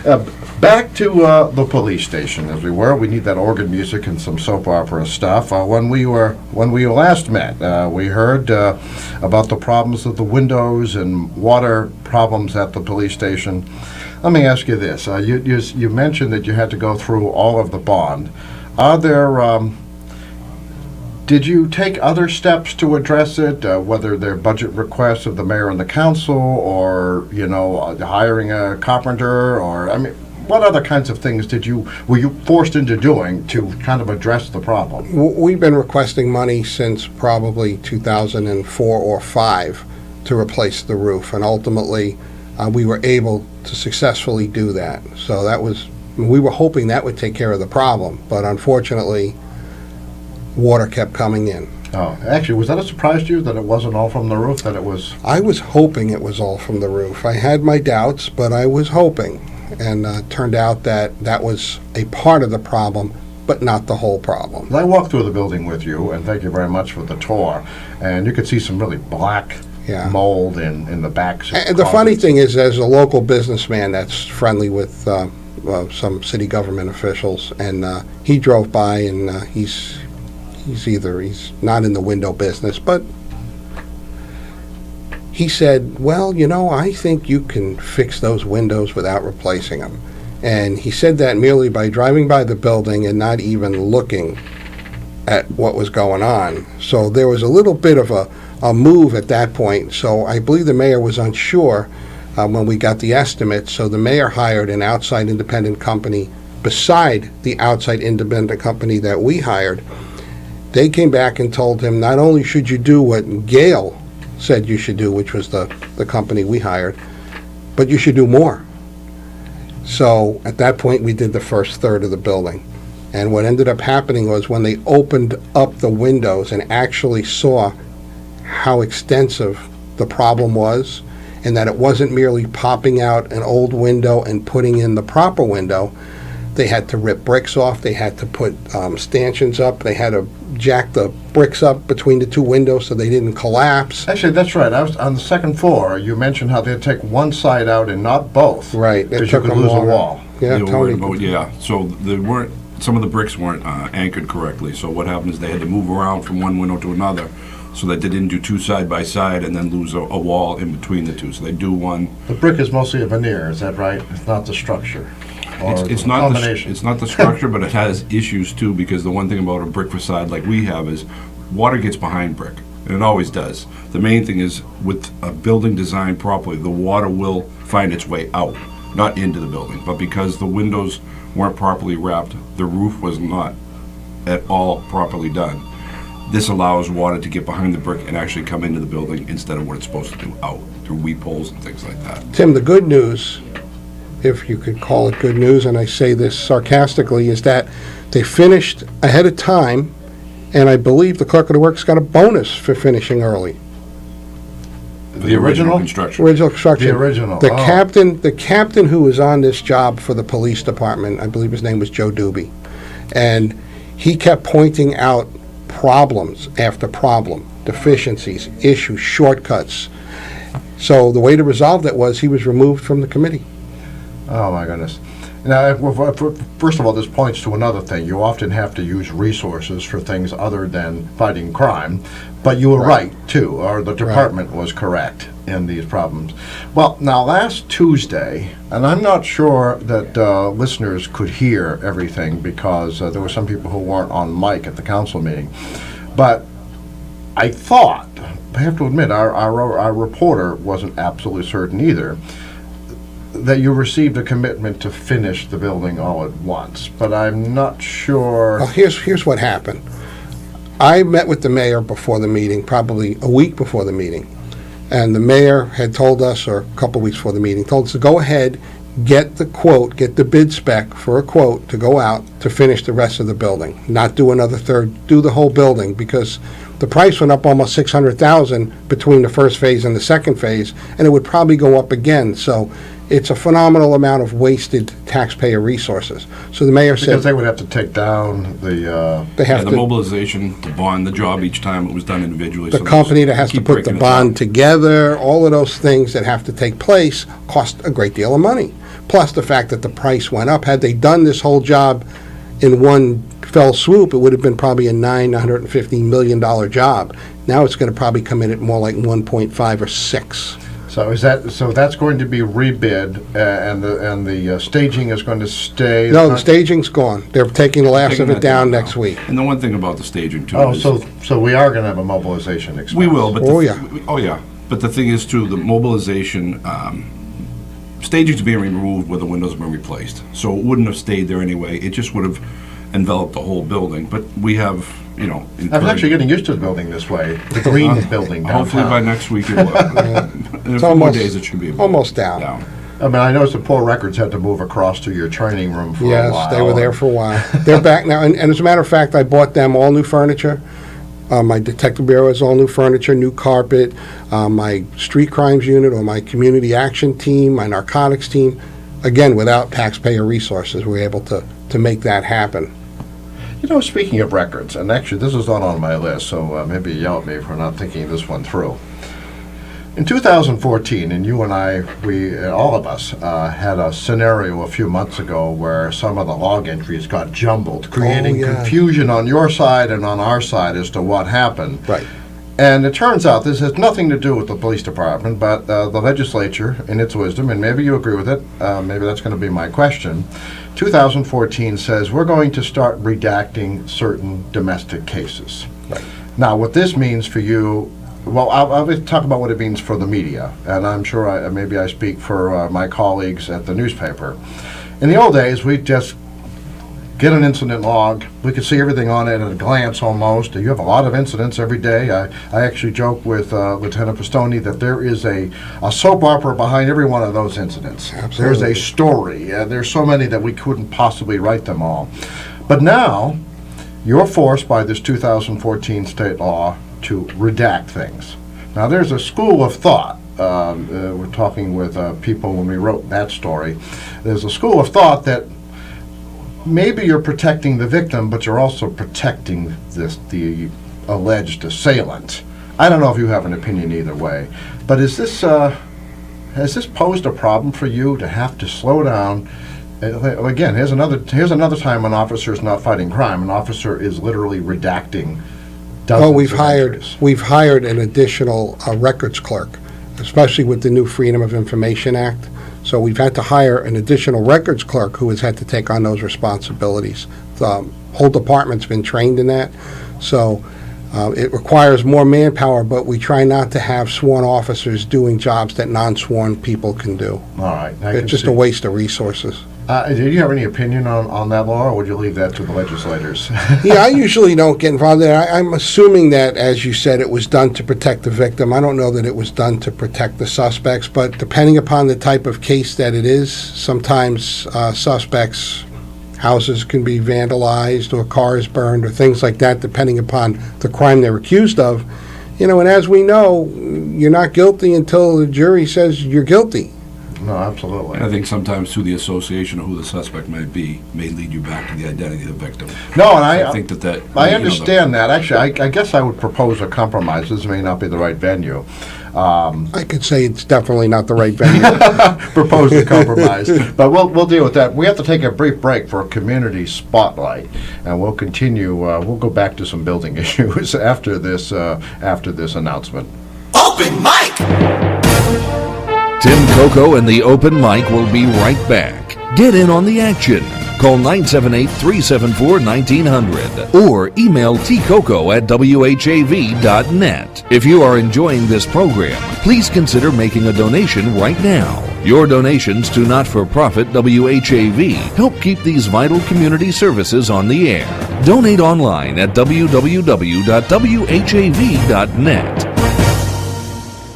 Back to the police station, as we were. We need that organ music and some soap opera stuff. When we last met, we heard about the problems of the windows and water problems at the police station. Let me ask you this: you mentioned that you had to go through all of the bond. Are there? Did you take other steps to address it, whether they're budget requests of the mayor and the council, or hiring a carpenter, or what other kinds of things were you forced into doing to kind of address the problem? We've been requesting money since probably 2004 or 5 to replace the roof, and ultimately we were able to successfully do that. So we were hoping that would take care of the problem, but unfortunately, water kept coming in. Oh, actually, was that a surprise to you that it wasn't all from the roof, that it was? I was hoping it was all from the roof. I had my doubts, but I was hoping, and turned out that was a part of the problem, but not the whole problem. I walked through the building with you, and thank you very much for the tour, and you could see some really black mold in the backs. And the funny thing is, as a local businessman that's friendly with some city government officials, and he drove by, and he's not in the window business, but he said, well, I think you can fix those windows without replacing them. And he said that merely by driving by the building and not even looking at what was going on. So there was a little bit of a move at that point. So I believe the mayor was unsure when we got the estimate, so the mayor hired an outside independent company beside the outside independent company that we hired. They came back and told him, not only should you do what Gale said you should do, which was the company we hired, but you should do more. So at that point, we did the first third of the building. And what ended up happening was when they opened up the windows and actually saw how extensive the problem was, and that it wasn't merely popping out an old window and putting in the proper window, they had to rip bricks off, they had to put stanchions up, they had to jack the bricks up between the two windows so they didn't collapse. Actually, that's right. I was on the second floor. You mentioned how they'd take one side out and not both. Right. It Because you took could them lose a longer. wall. Yeah, They were Tony. worried about, so they weren't, some of the bricks weren't anchored correctly. So what happened is they had to move around from one window to another so that they didn't do two side by side and then lose a wall in between the two. So they do one. The brick is mostly a veneer, is that right? It's not the structure? Or It's the not combination? it's not the structure, but it has issues too, because the one thing about a brick facade like we have is water gets behind brick, and it always does. The main thing is with a building designed properly, the water will find its way out, not into the building. But because the windows weren't properly wrapped, the roof was not at all properly done. This allows water to get behind the brick and actually come into the building instead of what it's supposed to do, out through weep holes and things like that. Tim, the good news, if you could call it good news, and I say this sarcastically, is that they finished ahead of time, and I believe the clerk of the works got a bonus for finishing early. The original? construction. Original construction. The original, The oh. captain who was on this job for the police department, I believe his name was Joe Doobie, and he kept pointing out problems after problem, deficiencies, issues, shortcuts. So the way to resolve that was he was removed from the committee. Oh, my goodness. Now, first of all, this points to another thing. You often have to use resources for things other than fighting crime. But you were right, too, or the department was correct in these problems. Well, now, last Tuesday, and I'm not sure that listeners could hear everything because there were some people who weren't on mic at the council meeting. But I thought, I have to admit, our reporter wasn't absolutely certain either, that you received a commitment to finish the building all at once, but I'm not sure. Well, here's what happened. I met with the mayor before the meeting, probably a week before the meeting, and the mayor had told us, or a couple weeks before the meeting, told us to go ahead, get the quote, get the bid spec for a quote to go out to finish the rest of the building, not do another third, do the whole building, because the price went up almost $600,000 between the first phase and the second phase, and it would probably go up again. So it's a phenomenal amount of wasted taxpayer resources. So the mayor said Because they would have to take down the, they have The to, mobilization, the bond, the job each time it was done individually. the so company that they has to keep put the breaking it bond down. together, all of those things that have to take place cost a great deal of money. Plus the fact that the price went up. Had they done this whole job in one fell swoop, it would have been probably a $950 million job. Now it's going to probably come in at more like 1.5 or 6. so that's going to be rebid, and the staging is going to stay? No, the staging's gone. They're taking the last Taking of it that down now. next week. And the one thing about the staging too Oh, is so we are going to have a mobilization expense? we will, but Oh, yeah. oh yeah. But the thing is too, the mobilization, staging's being removed where the windows have been replaced. So it wouldn't have stayed there anyway. It just would have enveloped the whole building. But we have, I was actually getting used to the building this way, the green building downtown. hopefully by next week it will. In a few more almost- days it should be almost down. I mean, I noticed the Poor Records had to move across to your training room for a while. Yes, they were there for a while. They're back now, and as a matter of fact, I bought them all new furniture. My detective bureau has all new furniture, new carpet. My street crimes unit or my community action team, my narcotics team, again, without taxpayer resources, we were able to make that happen. Speaking of records, and actually this is not on my list, so maybe yell at me for not thinking this one through. In 2014, and you and I, all of us, had a scenario a few months ago where some of the log entries got jumbled, creating yeah. confusion on your side and on our side as to what happened. Right. And it turns out this has nothing to do with the police department, but the legislature, in its wisdom, and maybe you agree with it, maybe that's going to be my question, 2014 says we're going to start redacting certain domestic cases. Right. Now, what this means for you, Well, I'll talk about what it means for the media, and I'm sure maybe I speak for my colleagues at the newspaper. In the old days, we'd just get an incident log. We could see everything on it at a glance almost. You have a lot of incidents every day. I actually joke with Lieutenant Pistone that there is a soap opera behind every one of those incidents. Absolutely. There's a story. There's so many that we couldn't possibly write them all. But now, you're forced by this 2014 state law to redact things. Now, there's a school of thought. We're talking with people when we wrote that story. There's a school of thought that maybe you're protecting the victim, but you're also protecting the alleged assailant. I don't know if you have an opinion either way, but has this posed a problem for you to have to slow down? Again, here's another time an officer is not fighting crime. An officer is literally redacting dozens Well, of entries. we've hired an additional records clerk, especially with the new Freedom of Information Act. So we've had to hire an additional records clerk who has had to take on those responsibilities. The whole department's been trained in that. So it requires more manpower, but we try not to have sworn officers doing jobs that non-sworn people can do. All right. It's just a waste of resources. Did you have any opinion on that law, or would you leave that to the legislators? Yeah, I usually don't get involved in it. I'm assuming that, as you said, it was done to protect the victim. I don't know that it was done to protect the suspects, but depending upon the type of case that it is, sometimes suspects' houses can be vandalized or cars burned or things like that, depending upon the crime they're accused of. And as we know, you're not guilty until the jury says you're guilty. No, absolutely. I think sometimes through the association of who the suspect may be may lead you back to the identity of the victim. No, and I think that I understand that. Actually, I guess I would propose a compromise. This may not be the right venue. I could say it's definitely not the right venue. Propose a compromise, but we'll deal with that. We have to take a brief break for a community spotlight, and we'll continue. We'll go back to some building issues after this announcement. Open mic! Tim Coco and the Open Mic will be right back. Get in on the action. Call 978-374-1900 or email tcoco@whav.net. If you are enjoying this program, please consider making a donation right now. Your donations to not-for-profit WHAV help keep these vital community services on the air. Donate online at www.whav.net.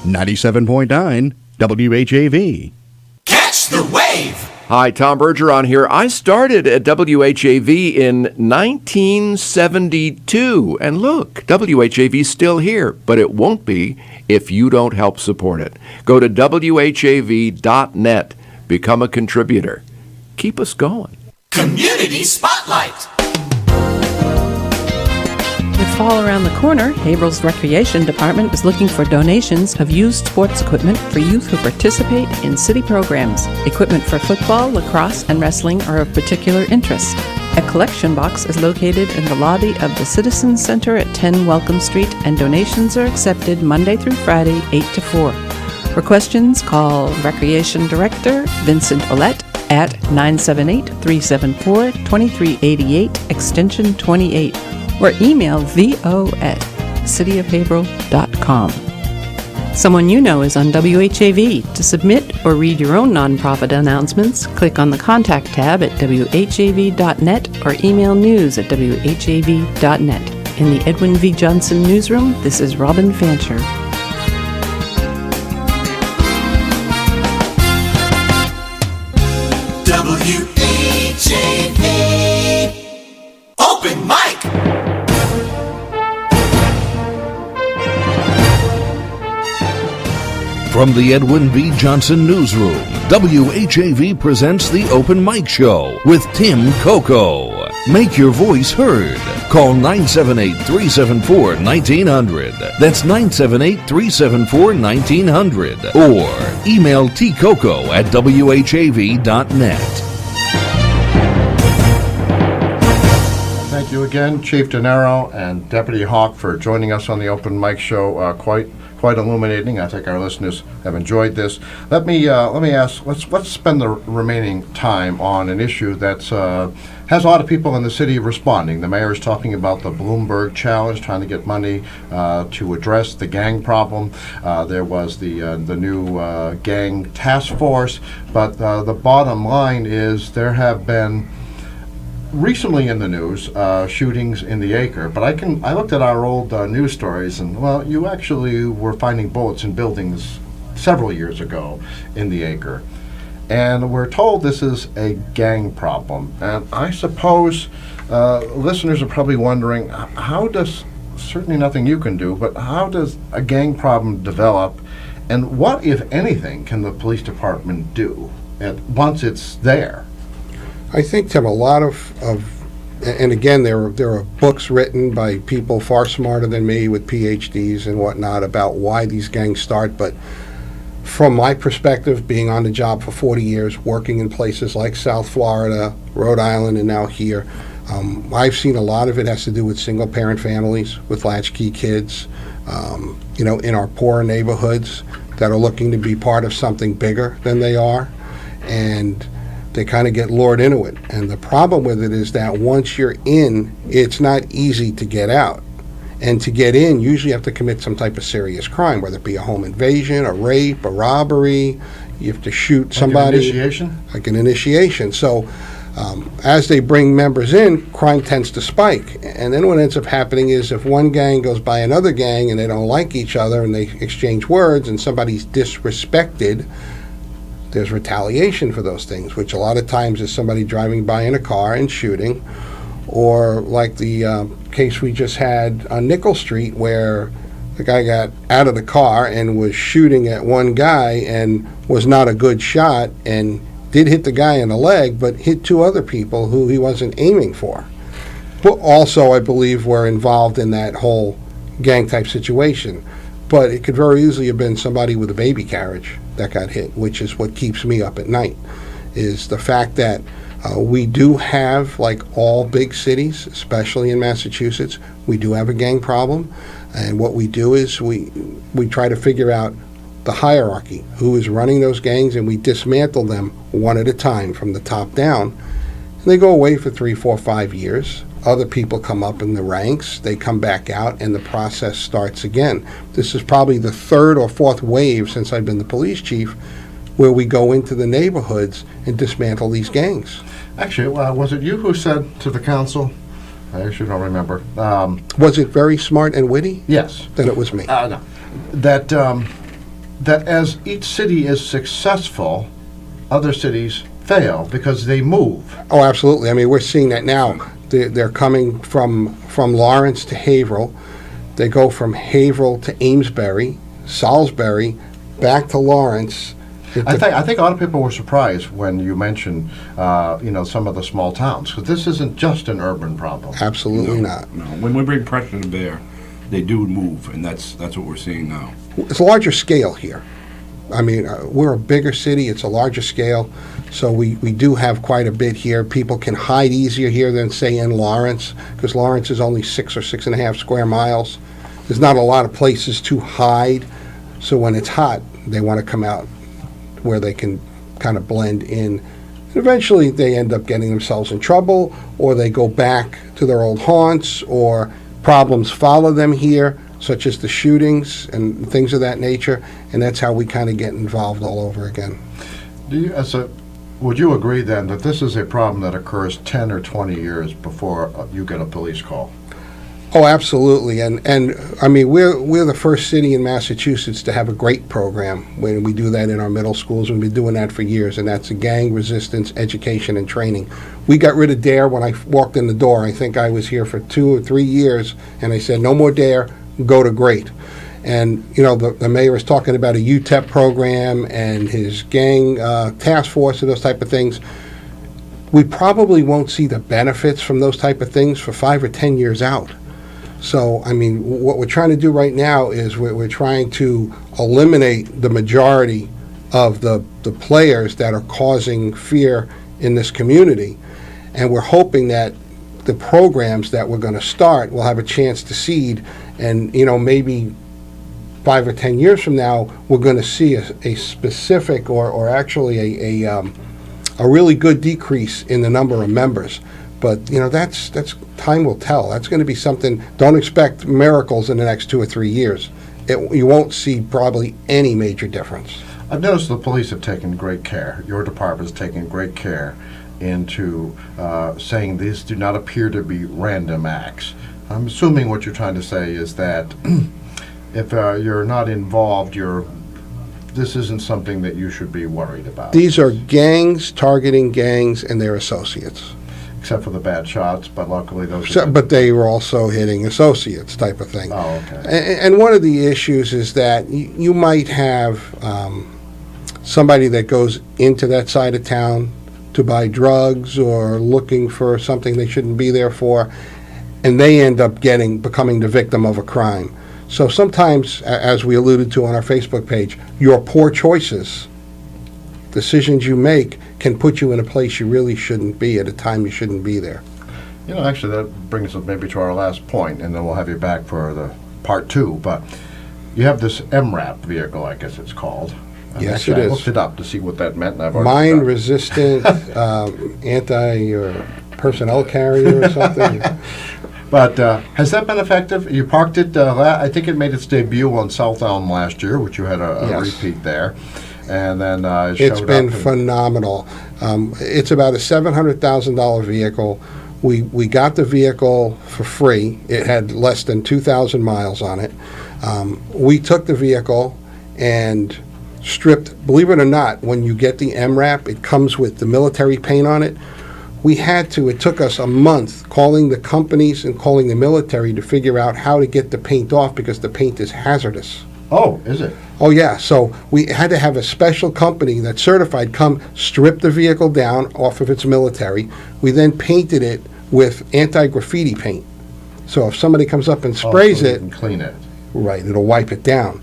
97.9 WHAV. Catch the wave! Hi, Tom Bergeron here. I started at WHAV in 1972, and look, WHAV's still here, but it won't be if you don't help support it. Go to WHAV.net, become a contributor. Keep us going. Community Spotlight! With fall around the corner, Haverhill's Recreation Department is looking for donations of used sports equipment for youth who participate in city programs. Equipment for football, lacrosse, and wrestling are of particular interest. A collection box is located in the lobby of the Citizens Center at 10 Welcome Street, and donations are accepted Monday through Friday, 8 to 4. For questions, call Recreation Director Vincent Ouellette at 978-374-2388, extension 28. or email vo@cityofhaverhill.com. Someone you know is on WHAV. To submit or read your own nonprofit announcements, click on the Contact tab at whav.net or email news@whav.net. In the Edwin V. Johnson Newsroom, this is Robin Fancher. WHAV Open Mic! From the Edwin V. Johnson Newsroom, WHAV presents the Open Mic Show with Tim Coco. Make your voice heard. Call 978-374-1900. That's 978-374-1900. Or email tcoco@whav.net. Thank you again, Chief DeNaro and Deputy Haugh, for joining us on the Open Mic Show. Quite quite illuminating. I think our listeners have enjoyed this. Let me ask. Let's spend the remaining time on an issue that's has a lot of people in the city responding. The mayor is talking about the Bloomberg Challenge, trying to get money to address the gang problem. There was the new gang task force, but the bottom line is there have been recently in the news shootings in the Acre. But I looked at our old news stories, and well, you actually were finding bullets in buildings several years ago in the Acre. And we're told this is a gang problem. And I suppose listeners are probably wondering, how does, certainly nothing you can do, but how does a gang problem develop? And what, if anything, can the police department do once it's there? I think, Tim, a lot of and again, there are books written by people far smarter than me with PhDs and whatnot about why these gangs start, but from my perspective, being on the job for 40 years, working in places like South Florida, Rhode Island, and now here, I've seen a lot of it has to do with single-parent families with latchkey kids, in our poorer neighborhoods that are looking to be part of something bigger than they are, and they kind of get lured into it. And the problem with it is that once you're in, it's not easy to get out. And to get in, usually you have to commit some type of serious crime, whether it be a home invasion, a rape, a robbery. You have to shoot somebody. Like an initiation? Like an initiation. So as they bring members in, crime tends to spike. And then what ends up happening is if one gang goes by another gang and they don't like each other and they exchange words and somebody's disrespected, there's retaliation for those things, which a lot of times is somebody driving by in a car and shooting. Or like the case we just had on Nickel Street where the guy got out of the car and was shooting at one guy and was not a good shot and did hit the guy in the leg, but hit two other people who he wasn't aiming for. But also, I believe, were involved in that whole gang-type situation. But it could very easily have been somebody with a baby carriage that got hit, which is what keeps me up at night, is the fact that we do have, like all big cities, especially in Massachusetts, we do have a gang problem. And what we do is we try to figure out the hierarchy, who is running those gangs, and we dismantle them one at a time from the top down. And they go away for 3, 4, 5 years. Other people come up in the ranks, they come back out, and the process starts again. This is probably the third or fourth wave since I've been the police chief where we go into the neighborhoods and dismantle these gangs. Actually, was it you who said to the council, I actually don't remember. Was it very smart and witty? Yes. Then it was me. No. That as each city is successful, other cities fail because they move. Oh, absolutely. I mean, we're seeing that now. They're coming from Lawrence to Haverhill. They go from Haverhill to Amesbury, Salisbury, back to Lawrence. I think a lot of people were surprised when you mentioned, some of the small towns, because this isn't just an urban problem. Absolutely not. No. When we bring pressure to bear, they do move, and that's what we're seeing now. It's a larger scale here. I mean, we're a bigger city. It's a larger scale, so we do have quite a bit here. People can hide easier here than, say, in Lawrence, because Lawrence is only 6 or 6.5 square miles. There's not a lot of places to hide, so when it's hot, they want to come out where they can kind of blend in. And eventually they end up getting themselves in trouble, or they go back to their old haunts, or problems follow them here, such as the shootings and things of that nature, and that's how we kind of get involved all over again. Would you agree then that this is a problem that occurs 10 or 20 years before you get a police call? Oh, absolutely, and I mean, we're the first city in Massachusetts to have a GREAT program. When we do that in our middle schools, and we've been doing that for years, and that's a gang resistance education and training. We got rid of DARE when I walked in the door. I think I was here for 2 or 3 years, and I said, no more DARE, go to GREAT. And, the mayor is talking about a UTEP program and his gang task force and those type of things. We probably won't see the benefits from those type of things for 5 or 10 years out. So, I mean, what we're trying to do right now is we're trying to eliminate the majority of the players that are causing fear in this community. And we're hoping that the programs that we're going to start will have a chance to seed and, maybe 5 or 10 years from now, we're going to see a specific or actually a really good decrease in the number of members. But, that's time will tell. That's going to be something, don't expect miracles in the next 2 or 3 years. You won't see probably any major difference. I've noticed the police have taken great care, your department has taken great care into saying these do not appear to be random acts. I'm assuming what you're trying to say is that if you're not involved, this isn't something that you should be worried about. These are gangs targeting gangs and their associates. Except for the bad shots, but luckily those But they were also hitting associates type of thing. Oh, okay. And one of the issues is that you might have somebody that goes into that side of town to buy drugs or looking for something they shouldn't be there for, and they end up becoming the victim of a crime. So sometimes, as we alluded to on our Facebook page, your poor choices, decisions you make, can put you in a place you really shouldn't be at a time you shouldn't be there. Actually, that brings us maybe to our last point, and then we'll have you back for the part 2. But you have this MRAP vehicle, I guess it's called. Yes, actually, it is. I looked it up to see what that meant. And I've already Mine-resistant anti-personnel carrier or something. But has that been effective? You parked it, I think it made its debut on South Elm last year, which you had a Yes. repeat there. And then it It's showed been up and- phenomenal. It's about a $700,000 vehicle. We got the vehicle for free. It had less than 2,000 miles on it. We took the vehicle and stripped, believe it or not, when you get the MRAP, it comes with the military paint on it. It took us a month calling the companies and calling the military to figure out how to get the paint off because the paint is hazardous. Oh, is it? Oh, yeah. So we had to have a special company that's certified come strip the vehicle down off of its military. We then painted it with anti-graffiti paint. So if somebody comes up and sprays so you it, can clean it. right, it'll wipe it down.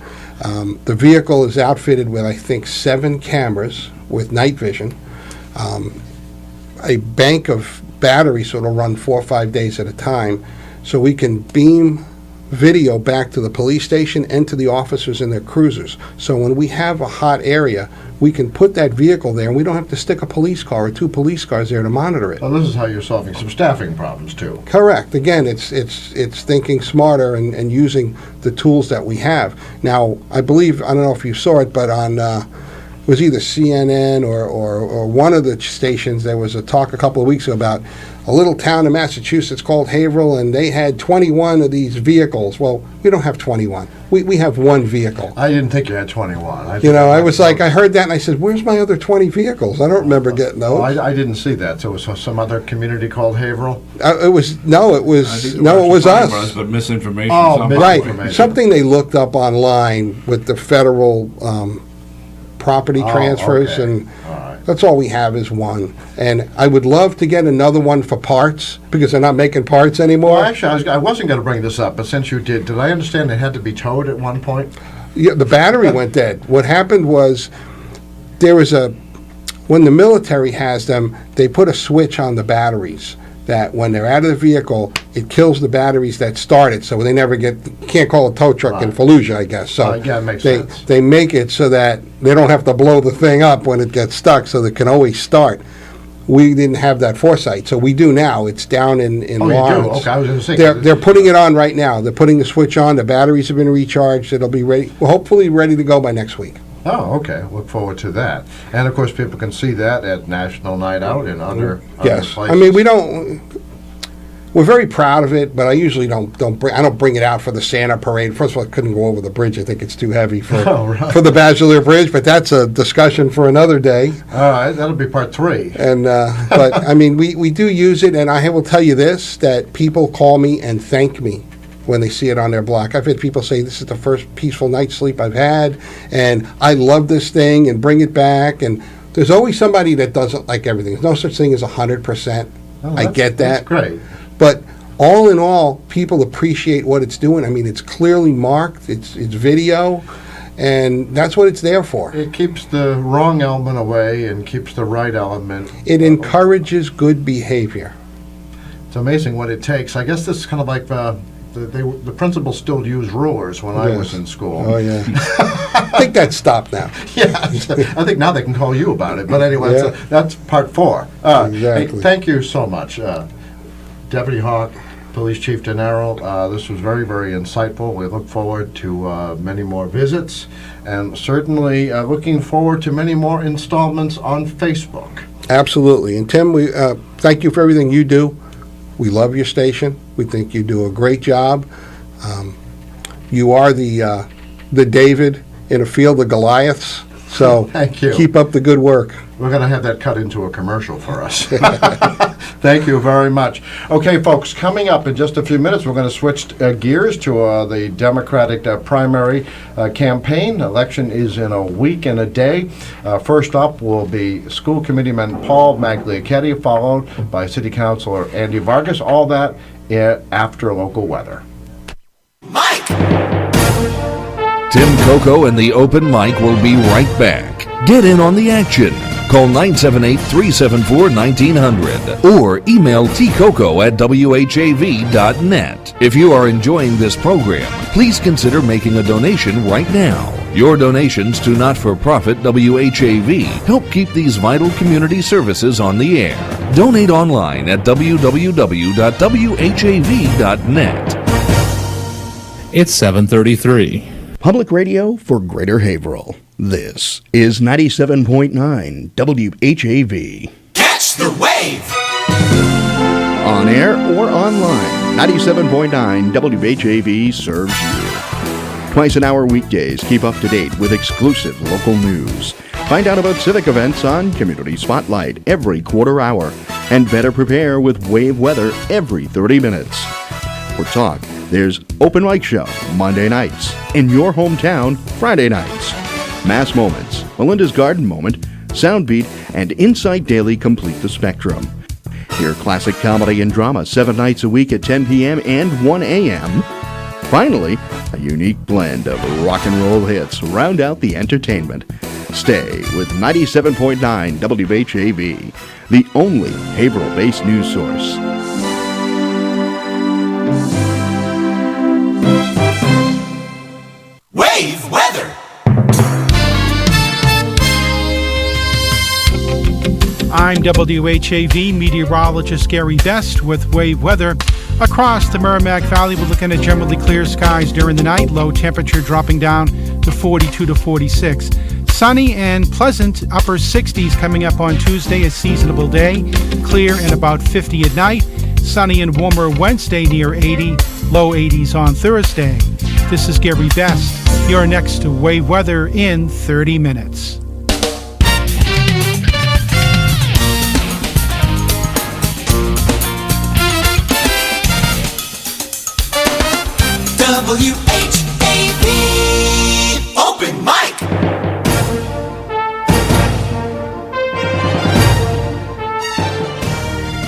The vehicle is outfitted with, I think, 7 cameras with night vision, a bank of batteries so it'll run 4 or 5 days at a time, so we can beam video back to the police station and to the officers in their cruisers. So when we have a hot area, we can put that vehicle there, and we don't have to stick a police car or 2 police cars there to monitor it. Well, this is how you're solving some staffing problems, too. Correct. Again, it's thinking smarter and using the tools that we have. Now, I believe, I don't know if you saw it, but on it was either CNN or one of the stations, there was a talk a couple of weeks ago about a little town in Massachusetts called Haverhill, and they had 21 of these vehicles. Well, we don't have 21. We have 1 vehicle. I didn't think you had 21. I was like, I heard that, and I said, where's my other 20 vehicles? I don't remember getting those. Oh, I didn't see that. So it was some other community called Haverhill? It was us. But misinformation. Oh, somehow. misinformation. Right. Something they looked up online with the federal property transfers, okay. and All right. that's all we have is 1. And I would love to get another one for parts because they're not making parts anymore. Well, actually, I wasn't going to bring this up, but since you did I understand it had to be towed at one point? Yeah, the battery went dead. What happened was when the military has them, they put a switch on the batteries that when they're out of the vehicle, it kills the batteries that start it, so they never can't call a tow truck in Fallujah, I guess. So yeah, it makes sense. They make it so that they don't have to blow the thing up when it gets stuck, so they can always start. We didn't have that foresight, so we do now. It's down in Lawrence. You do? Okay, I was going to say. They're putting it on right now. They're putting the switch on. The batteries have been recharged. It'll be ready, hopefully ready to go by next week. Oh, okay. Look forward to that. And, of course, people can see that at National Night Out and other Yes. places. I mean, we're very proud of it, but I usually don't bring it out for the Santa parade. First of all, I couldn't go over the bridge. I think it's too heavy for for the Bachelor Bridge, but that's a discussion for another day. All right, that'll be part 3. And but I mean, we do use it, and I will tell you this, that people call me and thank me when they see it on their block. I've had people say, this is the first peaceful night's sleep I've had, and I love this thing, and bring it back. And there's always somebody that doesn't like everything. There's no such thing as 100%. I get that. That's great. But all in all, people appreciate what it's doing. I mean, it's clearly marked. It's video, and that's what it's there for. It keeps the wrong element away and keeps the right element. It encourages good behavior. It's amazing what it takes. I guess this is kind of like the principals still used rulers when I was in school. Oh, yeah. I think that's stopped now. Yeah, I think now they can call you about it. But anyway, Yeah. that's part 4. Exactly. Hey, thank you so much, Deputy Haugh, Police Chief DeNaro. This was very, very insightful. We look forward to many more visits, and certainly looking forward to many more installments on Facebook. Absolutely. And Tim, we thank you for everything you do. We love your station. We think you do a great job. You are the David in a field of Goliaths. So Thank you. Keep up the good work. We're going to have that cut into a commercial for us. Thank you very much. Okay, folks, coming up in just a few minutes, we're going to switch gears to the Democratic primary campaign. Election is in a week and a day. First up will be School Committeeman Paul Magliocchetti, followed by City Councilor Andy Vargas. All that after local weather. Mike! Tim Coco and the Open Mic will be right back. Get in on the action. Call 978-374-1900 or email tcoco@whav.net. If you are enjoying this program, please consider making a donation right now. Your donations to not-for-profit WHAV help keep these vital community services on the air. Donate online at www.whav.net. It's 7:33. Public radio for Greater Haverhill. This is 97.9 WHAV. Catch the wave! On air or online, 97.9 WHAV serves you. Twice an hour weekdays, keep up to date with exclusive local news. Find out about civic events on Community Spotlight every quarter hour. And better prepare with WHAV weather every 30 minutes. For talk, there's Open Mic Show Monday nights. In your hometown, Friday nights. Mass Moments, Melinda's Garden Moment, Soundbeat, and Insight Daily complete the spectrum. Hear classic comedy and drama 7 nights a week at 10 p.m. and 1 a.m. Finally, a unique blend of rock and roll hits round out the entertainment. Stay with 97.9 WHAV, the only Haverhill-based news source. Wave weather! I'm WHAV meteorologist Gary Best with wave weather. Across the Merrimack Valley, we're looking at generally clear skies during the night, low temperature dropping down to 42 to 46. Sunny and pleasant, upper 60s coming up on Tuesday, a seasonable day. Clear and about 50 at night. Sunny and warmer Wednesday near 80, low 80s on Thursday. This is Gary Best. You're next to wave weather in 30 minutes. WHAV Open Mic!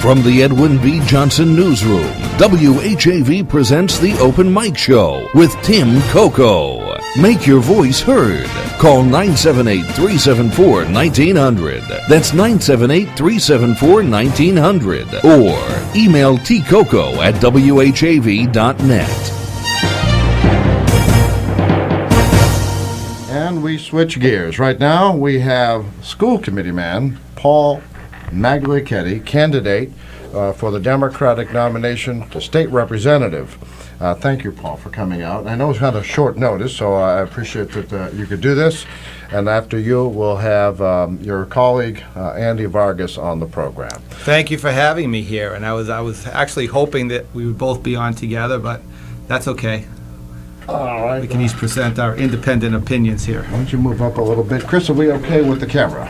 From the Edwin B. Johnson Newsroom, WHAV presents the Open Mic Show with Tim Coco. Make your voice heard. Call 978-374-1900. That's 978-374-1900. Or email tcoco@whav.net. And we switch gears. Right now, we have School Committee man Paul Magliocchetti, candidate for the Democratic nomination to State Representative. Thank you, Paul, for coming out. I know it's kind of short notice, so I appreciate that you could do this. And after you, we'll have your colleague, Andy Vargas, on the program. Thank you for having me here. And I was actually hoping that we would both be on together, but that's okay. All right. We can each present our independent opinions here. Why don't you move up a little bit? Chris, are we okay with the camera?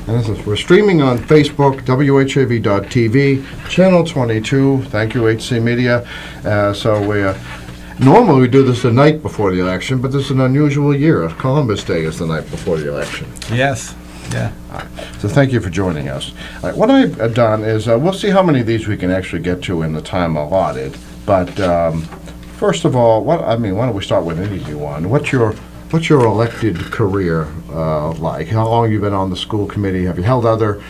And this is, we're streaming on Facebook, WHAV.tv, Channel 22. Thank you, HC Media. Normally we do this the night before the election, but this is an unusual year. Columbus Day is the night before the election. Yes. Yeah. So thank you for joining us. All right, what I've done is, we'll see how many of these we can actually get to in the time allotted. But first of all, why don't we start with an easy one? What's your elected career like? How long have you been on the school committee? Have you held other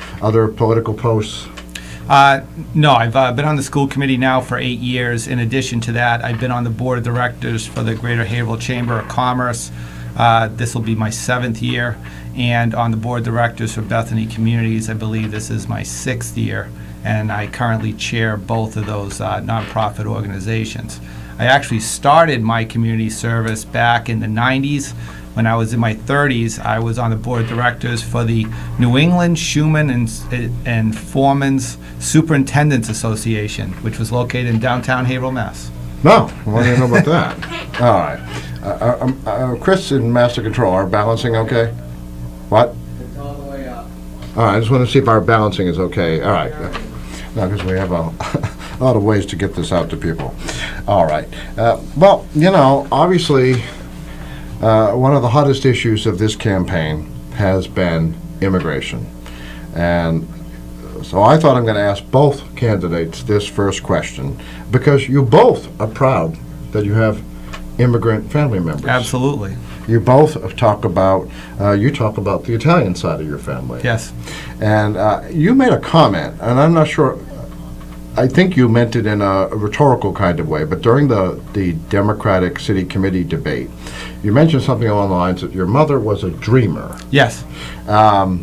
political posts? No, I've been on the school committee now for 8 years. In addition to that, I've been on the board of directors for the Greater Haverhill Chamber of Commerce. This will be my 7th year. And on the board of directors for Bethany Communities, I believe this is my 6th year. And I currently chair both of those nonprofit organizations. I actually started my community service back in the 90s. When I was in my 30s, I was on the board of directors for the New England Shoeman and Foreman's Superintendents Association, which was located in downtown Haverhill, Mass. No, what do you know about that? All right. Chris in Master Control, our balancing okay? What? It's all the way up. All right, I just want to see if our balancing is okay. All right. No, because we have a lot of ways to get this out to people. All right. Well, obviously, one of the hottest issues of this campaign has been immigration. And so I thought I'm going to ask both candidates this first question, because you both are proud that you have immigrant family members. Absolutely. You both talk about the Italian side of your family. Yes. And you made a comment, and I'm not sure, I think you meant it in a rhetorical kind of way, but during the Democratic City Committee debate, you mentioned something along the lines that your mother was a dreamer. Yes. What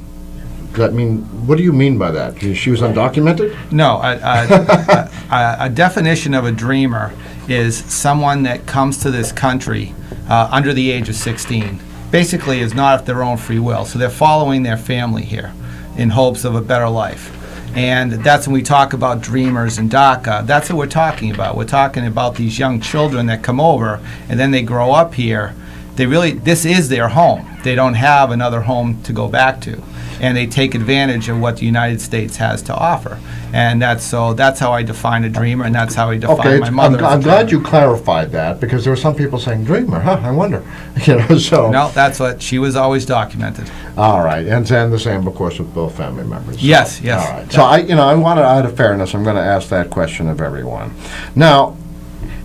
do you mean by that? She was undocumented? No, a definition of a dreamer is someone that comes to this country under the age of 16. Basically is not of their own free will. So they're following their family here in hopes of a better life. And that's when we talk about dreamers in DACA. That's what we're talking about. We're talking about these young children that come over and then they grow up here. This is their home. They don't have another home to go back to. And they take advantage of what the United States has to offer. And that's how I define a dreamer, and that's how I define my mother. I'm glad you clarified that, because there were some people saying, dreamer, I wonder. So. No, that's what, she was always documented. All right, and the same, of course, with both family members. So. Yes. All right, so I wanted, out of fairness, I'm going to ask that question of everyone. Now,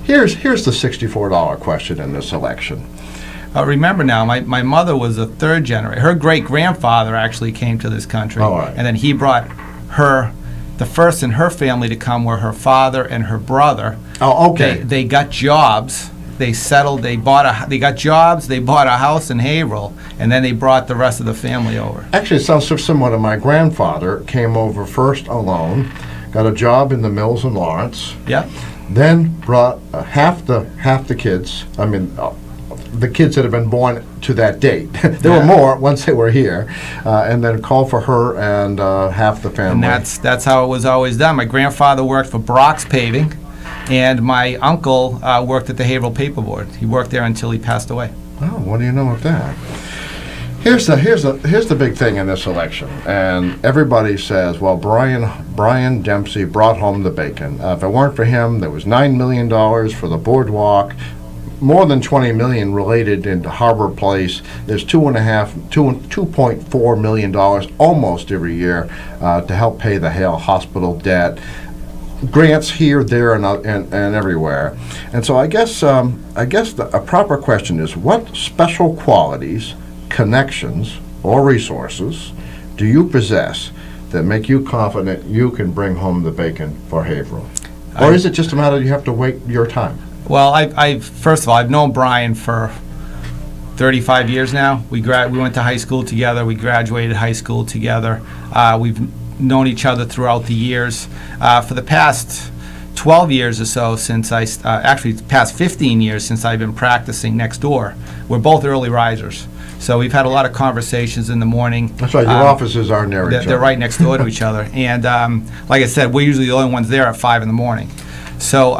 here's the $64 question in this election. Remember now, my mother was a third generation. Her great-grandfather actually came to this country. Oh, right. And then he brought the first in her family to come were her father and her brother. Oh, okay. They got jobs. They settled. They got jobs. They bought a house in Haverhill, and then they brought the rest of the family over. Actually, it sounds similar to my grandfather. Came over first alone, got a job in the mills in Lawrence. Yeah. Then brought half the kids. The kids that had been born to that date. There were more once they were here, and then called for her and half the family. And that's how it was always done. My grandfather worked for Brock's Paving, and my uncle worked at the Haverhill Paperboard. He worked there until he passed away. Oh, what do you know of that? Here's the big thing in this election, and everybody says, well, Brian Dempsey brought home the bacon. If it weren't for him, there was $9 million for the boardwalk. More than $20 million related into Harbor Place. There's $2.4 million almost every year to help pay the Hale Hospital debt. Grants here, there, and everywhere. And so I guess a proper question is, what special qualities, connections, or resources do you possess that make you confident you can bring home the bacon for Haverhill? Or is it just a matter you have to wait your time? Well, first of all, I've known Brian for 35 years now. We went to high school together. We graduated high school together. We've known each other throughout the years. For the past 12 years or so, actually past 15 years since I've been practicing next door, we're both early risers. So we've had a lot of conversations in the morning. That's right, your offices are near each other. They're right next door to each other. And like I said, we're usually the only ones there at 5 in the morning. So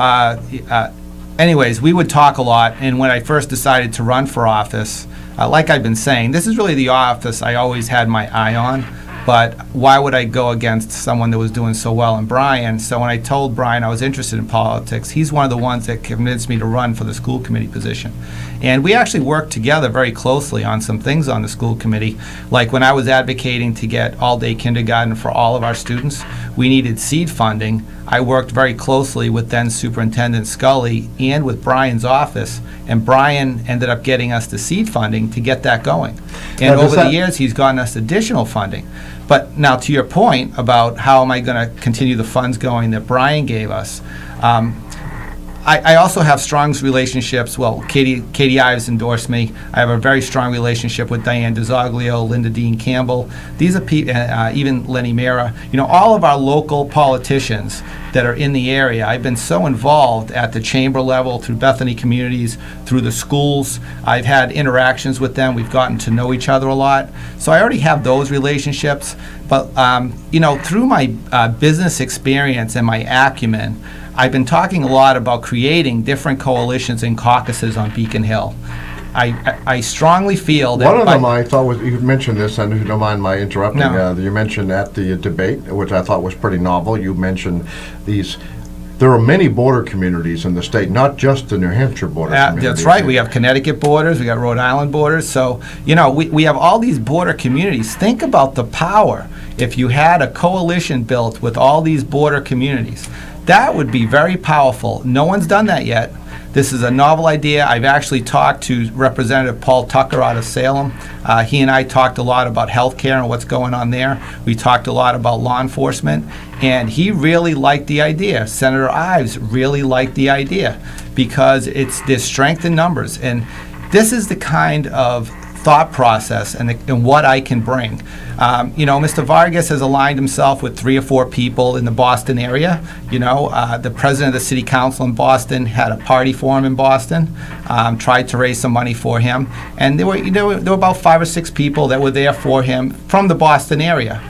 anyways, we would talk a lot, and when I first decided to run for office, like I've been saying, this is really the office I always had my eye on, but why would I go against someone that was doing so well in Brian? So when I told Brian I was interested in politics, he's one of the ones that convinced me to run for the school committee position. And we actually worked together very closely on some things on the school committee, like when I was advocating to get all-day kindergarten for all of our students, we needed seed funding. I worked very closely with then Superintendent Scully and with Brian's office, and Brian ended up getting us the seed funding to get that going. And over the years, he's gotten us additional funding. But now to your point about how am I going to continue the funds going that Brian gave us, I also have strong relationships. Well, Katie Ives endorsed me. I have a very strong relationship with Diane DeZoglio, Linda Dean Campbell. These are even Lenny Mera. All of our local politicians that are in the area. I've been so involved at the chamber level, through Bethany Communities, through the schools. I've had interactions with them. We've gotten to know each other a lot. So I already have those relationships. But, through my business experience and my acumen, I've been talking a lot about creating different coalitions and caucuses on Beacon Hill. I strongly feel that... One of them I thought was, you mentioned this, and if you don't mind my interrupting, No. You mentioned at the debate, which I thought was pretty novel, you mentioned there are many border communities in the state, not just the New Hampshire border communities. That's right. We have Connecticut borders, we got Rhode Island borders. So, we have all these border communities. Think about the power if you had a coalition built with all these border communities. That would be very powerful. No one's done that yet. This is a novel idea. I've actually talked to Representative Paul Tucker out of Salem. He and I talked a lot about health care and what's going on there. We talked a lot about law enforcement, and he really liked the idea. Senator Ives really liked the idea because there's strength in numbers. And this is the kind of thought process and what I can bring. Mr. Vargas has aligned himself with 3 or 4 people in the Boston area. The president of the city council in Boston had a party for him in Boston, tried to raise some money for him, and there were about 5 or 6 people that were there for him from the Boston area.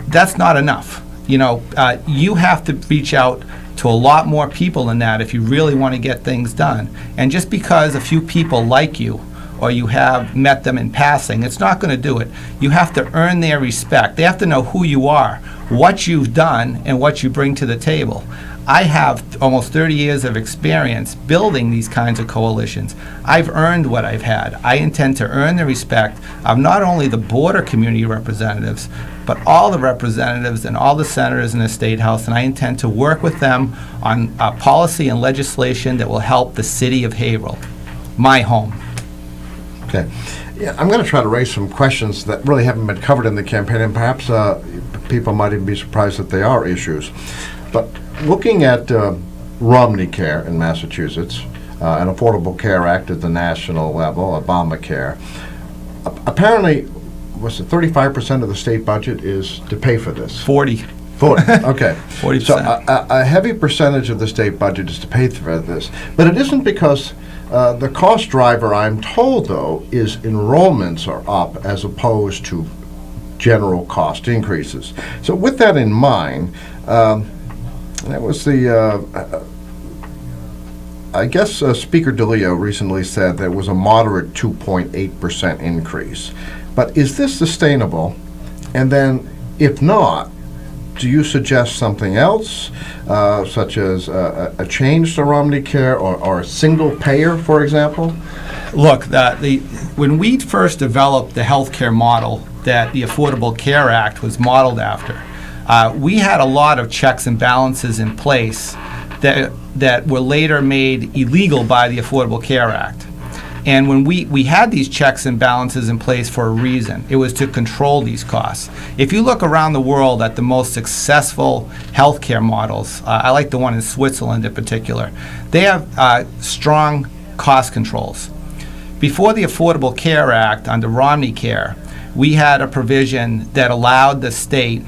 That's not enough. You have to reach out to a lot more people than that if you really want to get things done. And just because a few people like you or you have met them in passing, it's not going to do it. You have to earn their respect. They have to know who you are, what you've done, and what you bring to the table. I have almost 30 years of experience building these kinds of coalitions. I've earned what I've had. I intend to earn the respect of not only the border community representatives, but all the representatives and all the senators in the State House, and I intend to work with them on policy and legislation that will help the city of Haverhill, my home. Okay. Yeah, I'm going to try to raise some questions that really haven't been covered in the campaign, and perhaps people might even be surprised that they are issues. But looking at Romney Care in Massachusetts, an Affordable Care Act at the national level, Obamacare, apparently, was it 35% of the state budget is to pay for this? 40. 40, okay. 40%. So a heavy percentage of the state budget is to pay for this. But it isn't because the cost driver, I'm told, though, is enrollments are up as opposed to general cost increases. So with that in mind, that was I guess Speaker DeLeo recently said there was a moderate 2.8% increase. But is this sustainable? And then, if not, do you suggest something else, such as a change to Romney Care or a single payer, for example? Look, when we first developed the health care model that the Affordable Care Act was modeled after, we had a lot of checks and balances in place that were later made illegal by the Affordable Care Act. And when we had these checks and balances in place for a reason, it was to control these costs. If you look around the world at the most successful healthcare models, I like the one in Switzerland in particular, they have strong cost controls. Before the Affordable Care Act, under Romney Care, we had a provision that allowed the state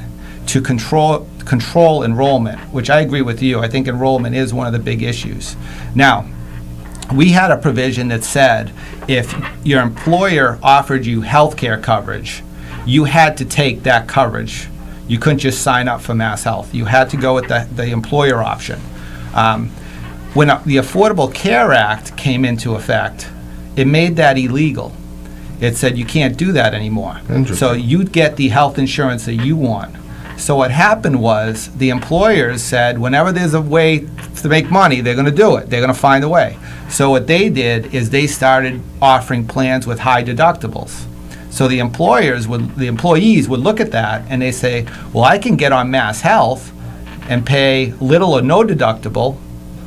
to control enrollment, which I agree with you. I think enrollment is one of the big issues. Now, we had a provision that said if your employer offered you health care coverage, you had to take that coverage. You couldn't just sign up for Mass Health. You had to go with the employer option. When the Affordable Care Act came into effect, it made that illegal. It said you can't do that anymore. So you'd get the health insurance that you want. So what happened was the employers said whenever there's a way to make money, they're going to do it. They're going to find a way. So what they did is they started offering plans with high deductibles. So the employees would look at that and they say, well, I can get on Mass Health and pay little or no deductible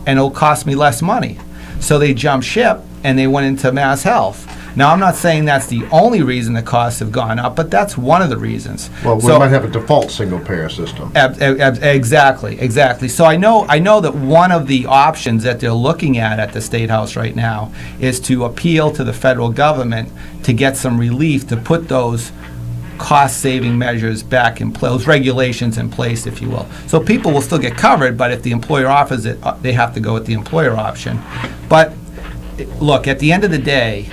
and it'll cost me less money. So they jumped ship and they went into Mass Health. Now, I'm not saying that's the only reason the costs have gone up, but that's one of the reasons. Well, we So- might have a default single-payer system. Exactly. So I know that one of the options that they're looking at the State House right now is to appeal to the federal government to get some relief to put those cost-saving measures back in place, those regulations in place, if you will. So people will still get covered, but if the employer offers it, they have to go with the employer option. But look, at the end of the day,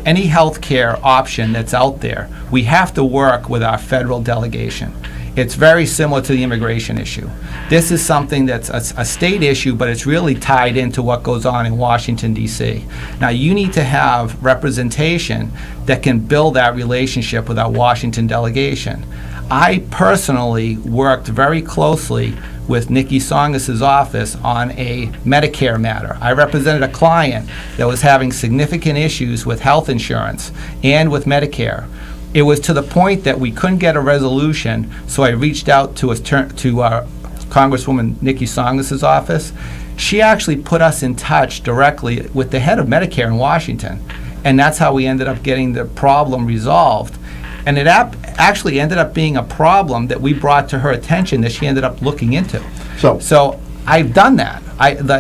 any health care option that's out there, we have to work with our federal delegation. It's very similar to the immigration issue. This is something that's a state issue, but it's really tied into what goes on in Washington, D.C. Now, you need to have representation that can build that relationship with our Washington delegation. I personally worked very closely with Nikki Songas's office on a Medicare matter. I represented a client that was having significant issues with health insurance and with Medicare. It was to the point that we couldn't get a resolution, so I reached out to Congresswoman Nikki Songas's office. She actually put us in touch directly with the head of Medicare in Washington, and that's how we ended up getting the problem resolved. And it actually ended up being a problem that we brought to her attention that she ended up looking into. So I've done that.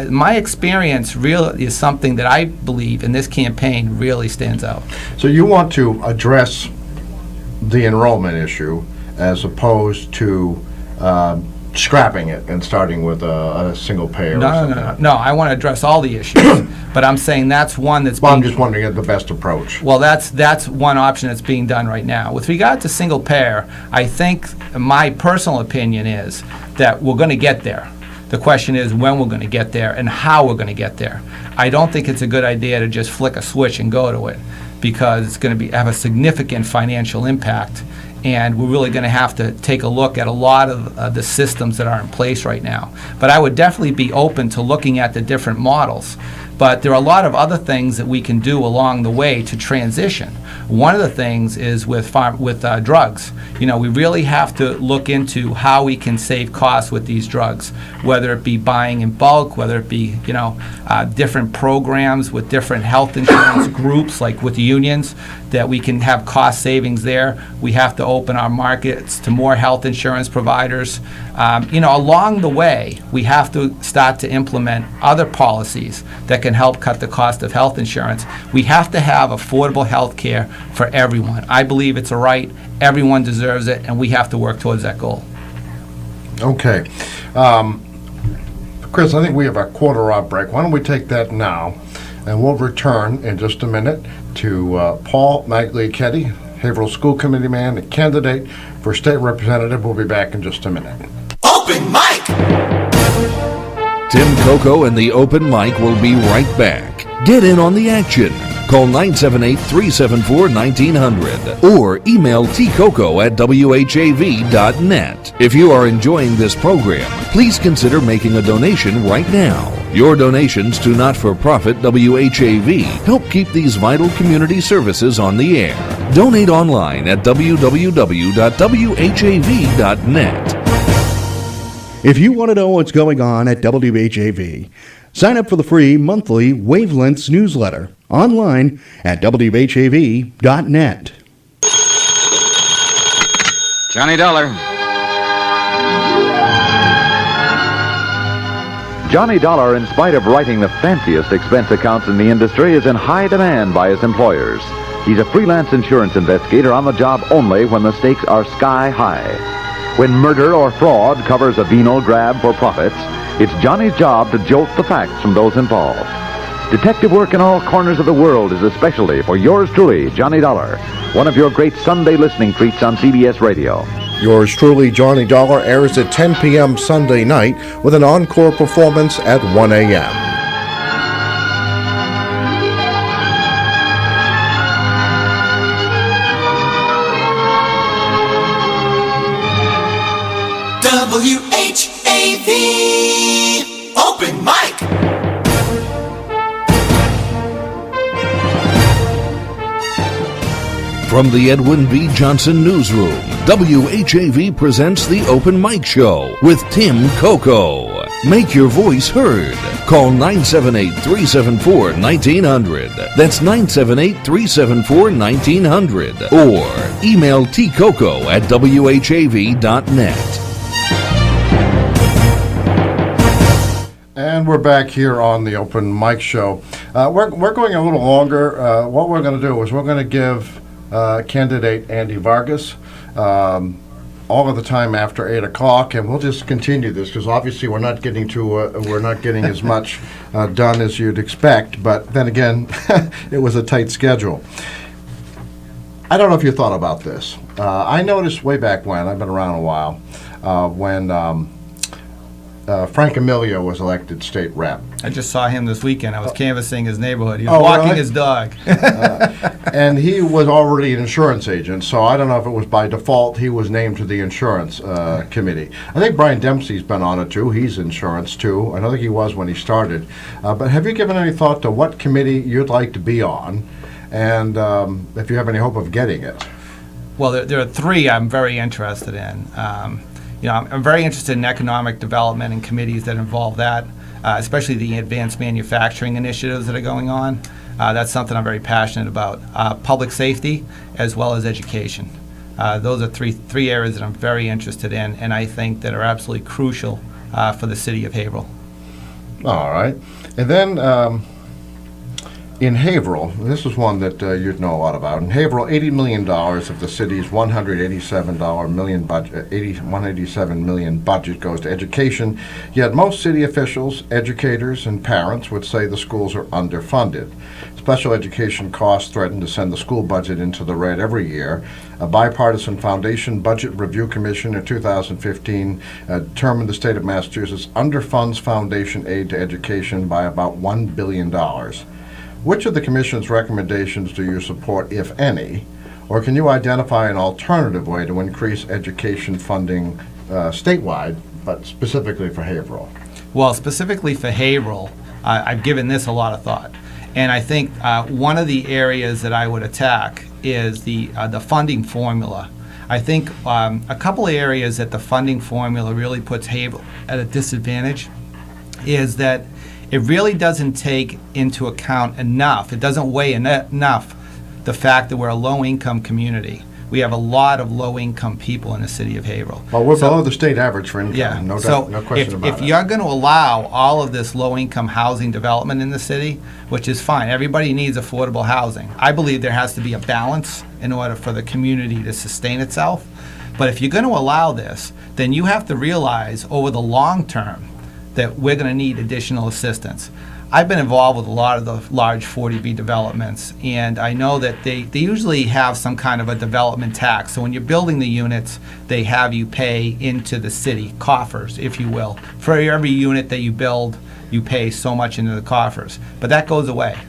My experience really is something that I believe in this campaign really stands out. So you want to address the enrollment issue as opposed to scrapping it and starting with a single payer? No, I want to address all the issues, but I'm saying that's one that's I'm just wondering at the best approach. Well, that's one option that's being done right now. With regard to single payer, I think my personal opinion is that we're going to get there. The question is when we're going to get there and how we're going to get there. I don't think it's a good idea to just flick a switch and go to it, because it's going to have a significant financial impact, and we're really going to have to take a look at a lot of the systems that are in place right now. But I would definitely be open to looking at the different models. But there are a lot of other things that we can do along the way to transition. One of the things is with drugs. You know, we really have to look into how we can save costs with these drugs, whether it be buying in bulk, whether it be, different programs with different health insurance groups, like with unions, that we can have cost savings there. We have to open our markets to more health insurance providers. Along the way, we have to start to implement other policies that can help cut the cost of health insurance. We have to have affordable health care for everyone. I believe it's a right. Everyone deserves it, and we have to work towards that goal. Okay. Chris, I think we have a quarter-hour break. Why don't we take that now, and we'll return in just a minute to Paul Magliocchetti, Haverhill School Committee man, a candidate for state representative. We'll be back in just a minute. Open mic! Tim Coco and the Open Mic will be right back. Get in on the action. Call 978-374-1900 or email tcoco@whav.net. If you are enjoying this program, please consider making a donation right now. Your donations to not-for-profit WHAV help keep these vital community services on the air. Donate online at www.whav.net. If you want to know what's going on at WHAV, sign up for the free monthly Wavelengths newsletter online at WHAV.net. Johnny Dollar. Johnny Dollar, in spite of writing the fanciest expense accounts in the industry, is in high demand by his employers. He's a freelance insurance investigator on the job only when the stakes are sky high. When murder or fraud covers a venal grab for profits, it's Johnny's job to jolt the facts from those involved. Detective work in all corners of the world is a specialty for yours truly, Johnny Dollar, one of your great Sunday listening treats on CBS Radio. Yours truly, Johnny Dollar, airs at 10 p.m. Sunday night with an encore performance at 1 a.m. WHAV Open Mic. From the Edwin B. Johnson Newsroom, WHAV presents the Open Mic Show with Tim Coco. Make your voice heard. Call 978-374-1900. That's 978-374-1900. Or email tcoco@whav.net. And we're back here on the Open Mic Show. We're going a little longer. What we're going to do is we're going to give candidate Andy Vargas all of the time after 8 o'clock, and we'll just continue this because obviously we're not getting as much done as you'd expect. But then again, it was a tight schedule. I don't know if you thought about this. I noticed way back when, I've been around a while, when Frank Emilio was elected state rep. I just saw him this weekend. I was canvassing his neighborhood. He was walking really? his dog. And he was already an insurance agent, so I don't know if it was by default he was named to the insurance committee. I think Brian Dempsey's been on it too. He's insurance too. I don't think he was when he started. But have you given any thought to what committee you'd like to be on, and if you have any hope of getting it? Well, there are three I'm very interested in. I'm very interested in economic development and committees that involve that, especially the advanced manufacturing initiatives that are going on. That's something I'm very passionate about. Public safety as well as education. Those are three areas that I'm very interested in, and I think that are absolutely crucial for the city of Haverhill. All right. And then in Haverhill, this is one that you'd know a lot about. In Haverhill, $80 million of the city's $187 million budget goes to education, yet most city officials, educators, and parents would say the schools are underfunded. Special education costs threaten to send the school budget into the red every year. A bipartisan foundation budget review commission in 2015 determined the state of Massachusetts underfunds foundation aid to education by about $1 billion. Which of the Commission's recommendations do you support, if any, or can you identify an alternative way to increase education funding statewide, but specifically for Haverhill? Well, specifically for Haverhill, I've given this a lot of thought. And I think one of the areas that I would attack is the funding formula. I think a couple of areas that the funding formula really puts Haverhill at a disadvantage is that it really doesn't take into account enough. It doesn't weigh enough the fact that we're a low-income community. We have a lot of low-income people in the city of Haverhill. Well, we're below the state average for income, yeah. no question about it. If you're going to allow all of this low-income housing development in the city, which is fine, everybody needs affordable housing. I believe there has to be a balance in order for the community to sustain itself. But if you're going to allow this, then you have to realize over the long term that we're going to need additional assistance. I've been involved with a lot of the large 40B developments, and I know that they usually have some kind of a development tax. So when you're building the units, they have you pay into the city coffers, if you will. For every unit that you build, you pay so much into the coffers. But that goes away.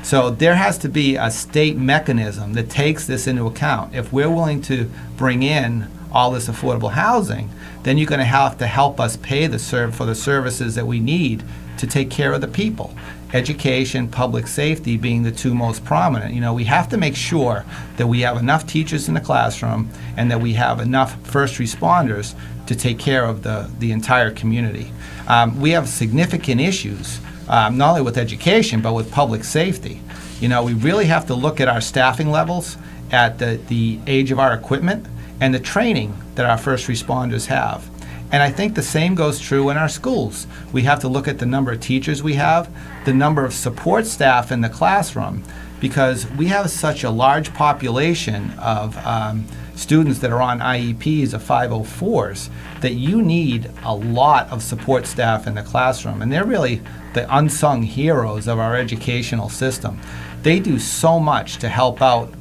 So there has to be a state mechanism that takes this into account. If we're willing to bring in all this affordable housing, then you're going to have to help us pay for the services that we need to take care of the people. Education, public safety being the two most prominent. We have to make sure that we have enough teachers in the classroom and that we have enough first responders to take care of the entire community. We have significant issues, not only with education, but with public safety. We really have to look at our staffing levels, at the age of our equipment, and the training that our first responders have. And I think the same goes true in our schools. We have to look at the number of teachers we have, the number of support staff in the classroom, because we have such a large population of students that are on IEPs of 504s that you need a lot of support staff in the classroom. And they're really the unsung heroes of our educational system. They do so much to help out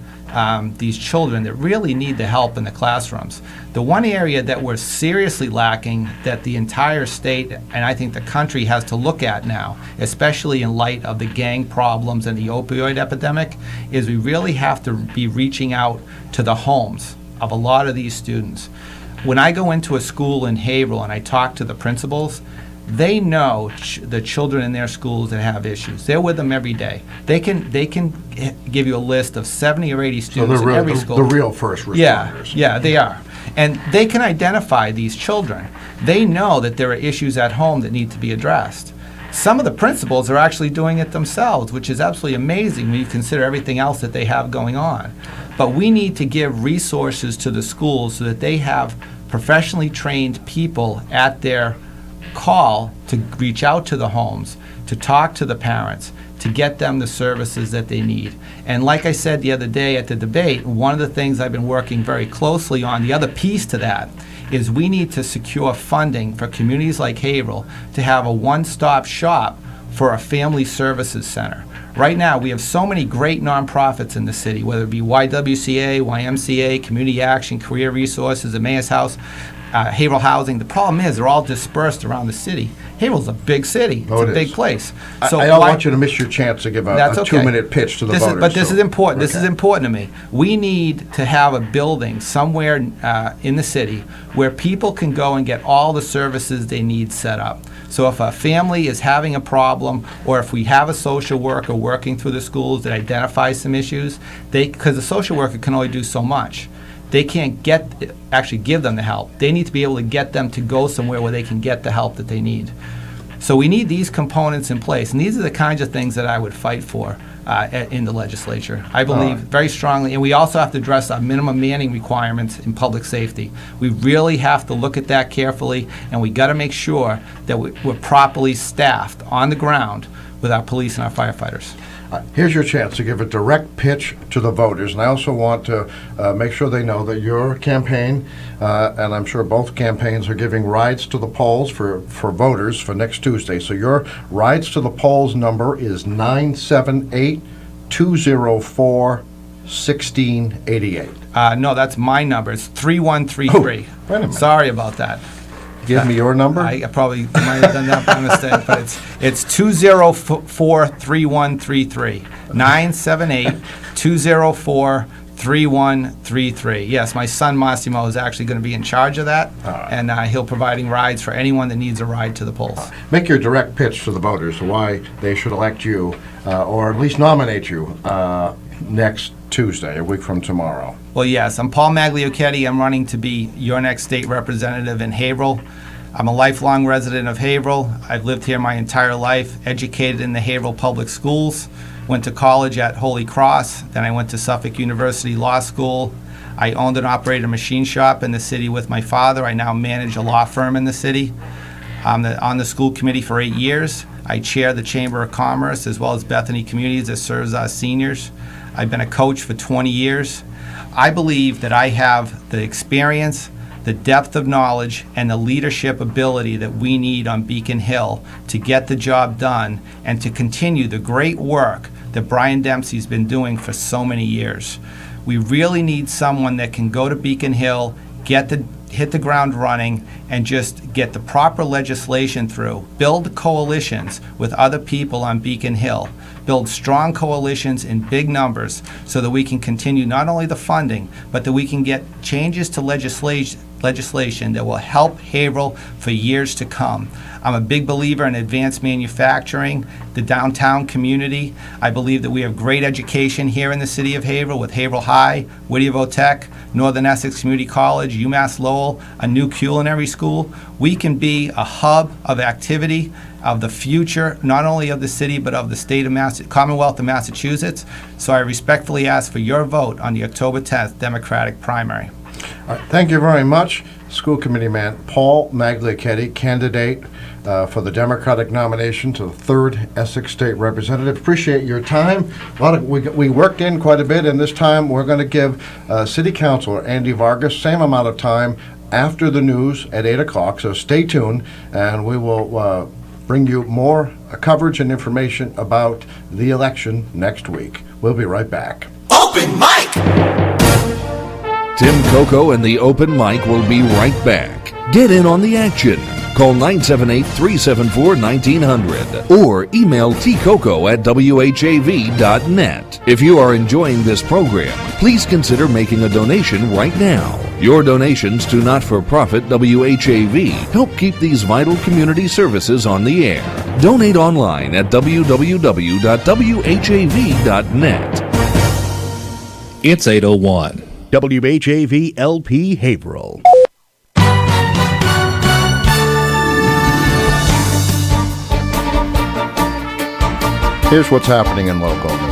these children that really need the help in the classrooms. The one area that we're seriously lacking, that the entire state and I think the country has to look at now, especially in light of the gang problems and the opioid epidemic, is we really have to be reaching out to the homes of a lot of these students. When I go into a school in Haverhill and I talk to the principals, they know the children in their schools that have issues. They're with them every day. They can give you a list of 70 or 80 students in every school. The real first responders. Yeah, they are. And they can identify these children. They know that there are issues at home that need to be addressed. Some of the principals are actually doing it themselves, which is absolutely amazing when you consider everything else that they have going on. But we need to give resources to the schools so that they have professionally trained people at their call to reach out to the homes, to talk to the parents, to get them the services that they need. And like I said the other day at the debate, one of the things I've been working very closely on, the other piece to that, is we need to secure funding for communities like Haverhill to have a one-stop shop for a family services center. Right now, we have so many great nonprofits in the city, whether it be YWCA, YMCA, Community Action, Career Resources, Emmaus House, Haverhill Housing. The problem is they're all dispersed around the city. Haverhill's a big city. It's a big place. So I don't want you to miss your chance to give a 2-minute pitch to the voters. But this is important. This is important to me. We need to have a building somewhere in the city where people can go and get all the services they need set up. So if a family is having a problem, or if we have a social worker working through the schools that identifies some issues, because the social worker can only do so much. They can't actually give them the help. They need to be able to get them to go somewhere where they can get the help that they need. So we need these components in place, and these are the kinds of things that I would fight for in the legislature. I believe very strongly, and we also have to address our minimum manning requirements in public safety. We really have to look at that carefully, and we got to make sure that we're properly staffed on the ground with our police and our firefighters. Here's your chance to give a direct pitch to the voters, and I also want to make sure they know that your campaign, and I'm sure both campaigns, are giving rides to the polls for voters for next Tuesday. So your rides to the polls number is 978-204-1688. No, that's my number. It's 3133. Oh, wait a minute. Sorry about that. Give me your number. I probably might have done that by mistake, but it's 204-3133. 978-204-3133. Yes, my son Massimo is actually going to be in charge of that, and he'll providing rides for anyone that needs a ride to the polls. Make your direct pitch to the voters why they should elect you, or at least nominate you next Tuesday, a week from tomorrow. Well, yes, I'm Paul Magliocchetti. I'm running to be your next state representative in Haverhill. I'm a lifelong resident of Haverhill. I've lived here my entire life, educated in the Haverhill Public Schools, went to college at Holy Cross, then I went to Suffolk University Law School. I owned and operated a machine shop in the city with my father. I now manage a law firm in the city. I'm on the school committee for 8 years. I chair the Chamber of Commerce as well as Bethany Communities that serves our seniors. I've been a coach for 20 years. I believe that I have the experience, the depth of knowledge, and the leadership ability that we need on Beacon Hill to get the job done and to continue the great work that Brian Dempsey's been doing for so many years. We really need someone that can go to Beacon Hill, hit the ground running, and just get the proper legislation through, build coalitions with other people on Beacon Hill, build strong coalitions in big numbers so that we can continue not only the funding, but that we can get changes to legislation that will help Haverhill for years to come. I'm a big believer in advanced manufacturing, the downtown community. I believe that we have great education here in the city of Haverhill with Haverhill High, Whittier Tech, Northern Essex Community College, UMass Lowell, a new culinary school. We can be a hub of activity of the future, not only of the city, but of the state of Commonwealth of Massachusetts. So I respectfully ask for your vote on the October 10th Democratic primary. All right, thank you very much, School Committee Man Paul Magliocchetti, candidate for the Democratic nomination to the 3rd Essex State Representative. Appreciate your time. We worked in quite a bit, and this time we're going to give City Councilor Andy Vargas same amount of time after the news at 8 o'clock, so stay tuned, and we will bring you more coverage and information about the election next week. We'll be right back. Open mic! Tim Coco and the Open Mic will be right back. Get in on the action. Call 978-374-1900 or email tcoco@whav.net. If you are enjoying this program, please consider making a donation right now. Your donations to not-for-profit WHAV help keep these vital community services on the air. Donate online at www.whav.net. It's 8:01. WHAV LP Haverhill. Here's what's happening in local news.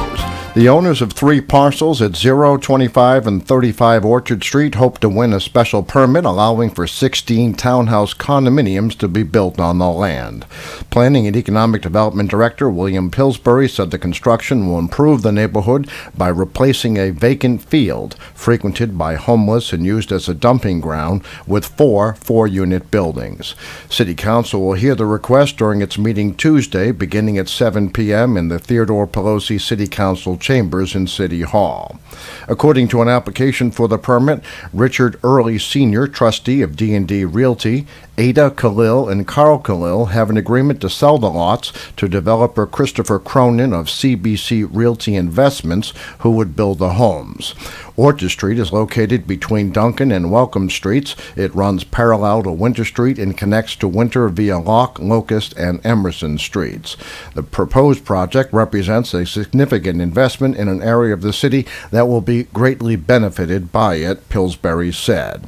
The owners of 3 parcels at 0, 25, and 35 Orchard Street hope to win a special permit allowing for 16 townhouse condominiums to be built on the land. Planning and Economic Development Director William Pillsbury said the construction will improve the neighborhood by replacing a vacant field frequented by homeless and used as a dumping ground with 4 4-unit buildings. City Council will hear the request during its meeting Tuesday beginning at 7 p.m. in the Theodore Pelosi City Council chambers in City Hall. According to an application for the permit, Richard Early Sr., trustee of D&D Realty, Ada Khalil and Carl Khalil have an agreement to sell the lots to developer Christopher Cronin of CBC Realty Investments, who would build the homes. Orchard Street is located between Duncan and Welcome Streets. It runs parallel to Winter Street and connects to Winter via Locke, Locust, and Emerson Streets. The proposed project represents a significant investment in an area of the city that will be greatly benefited by it, Pillsbury said.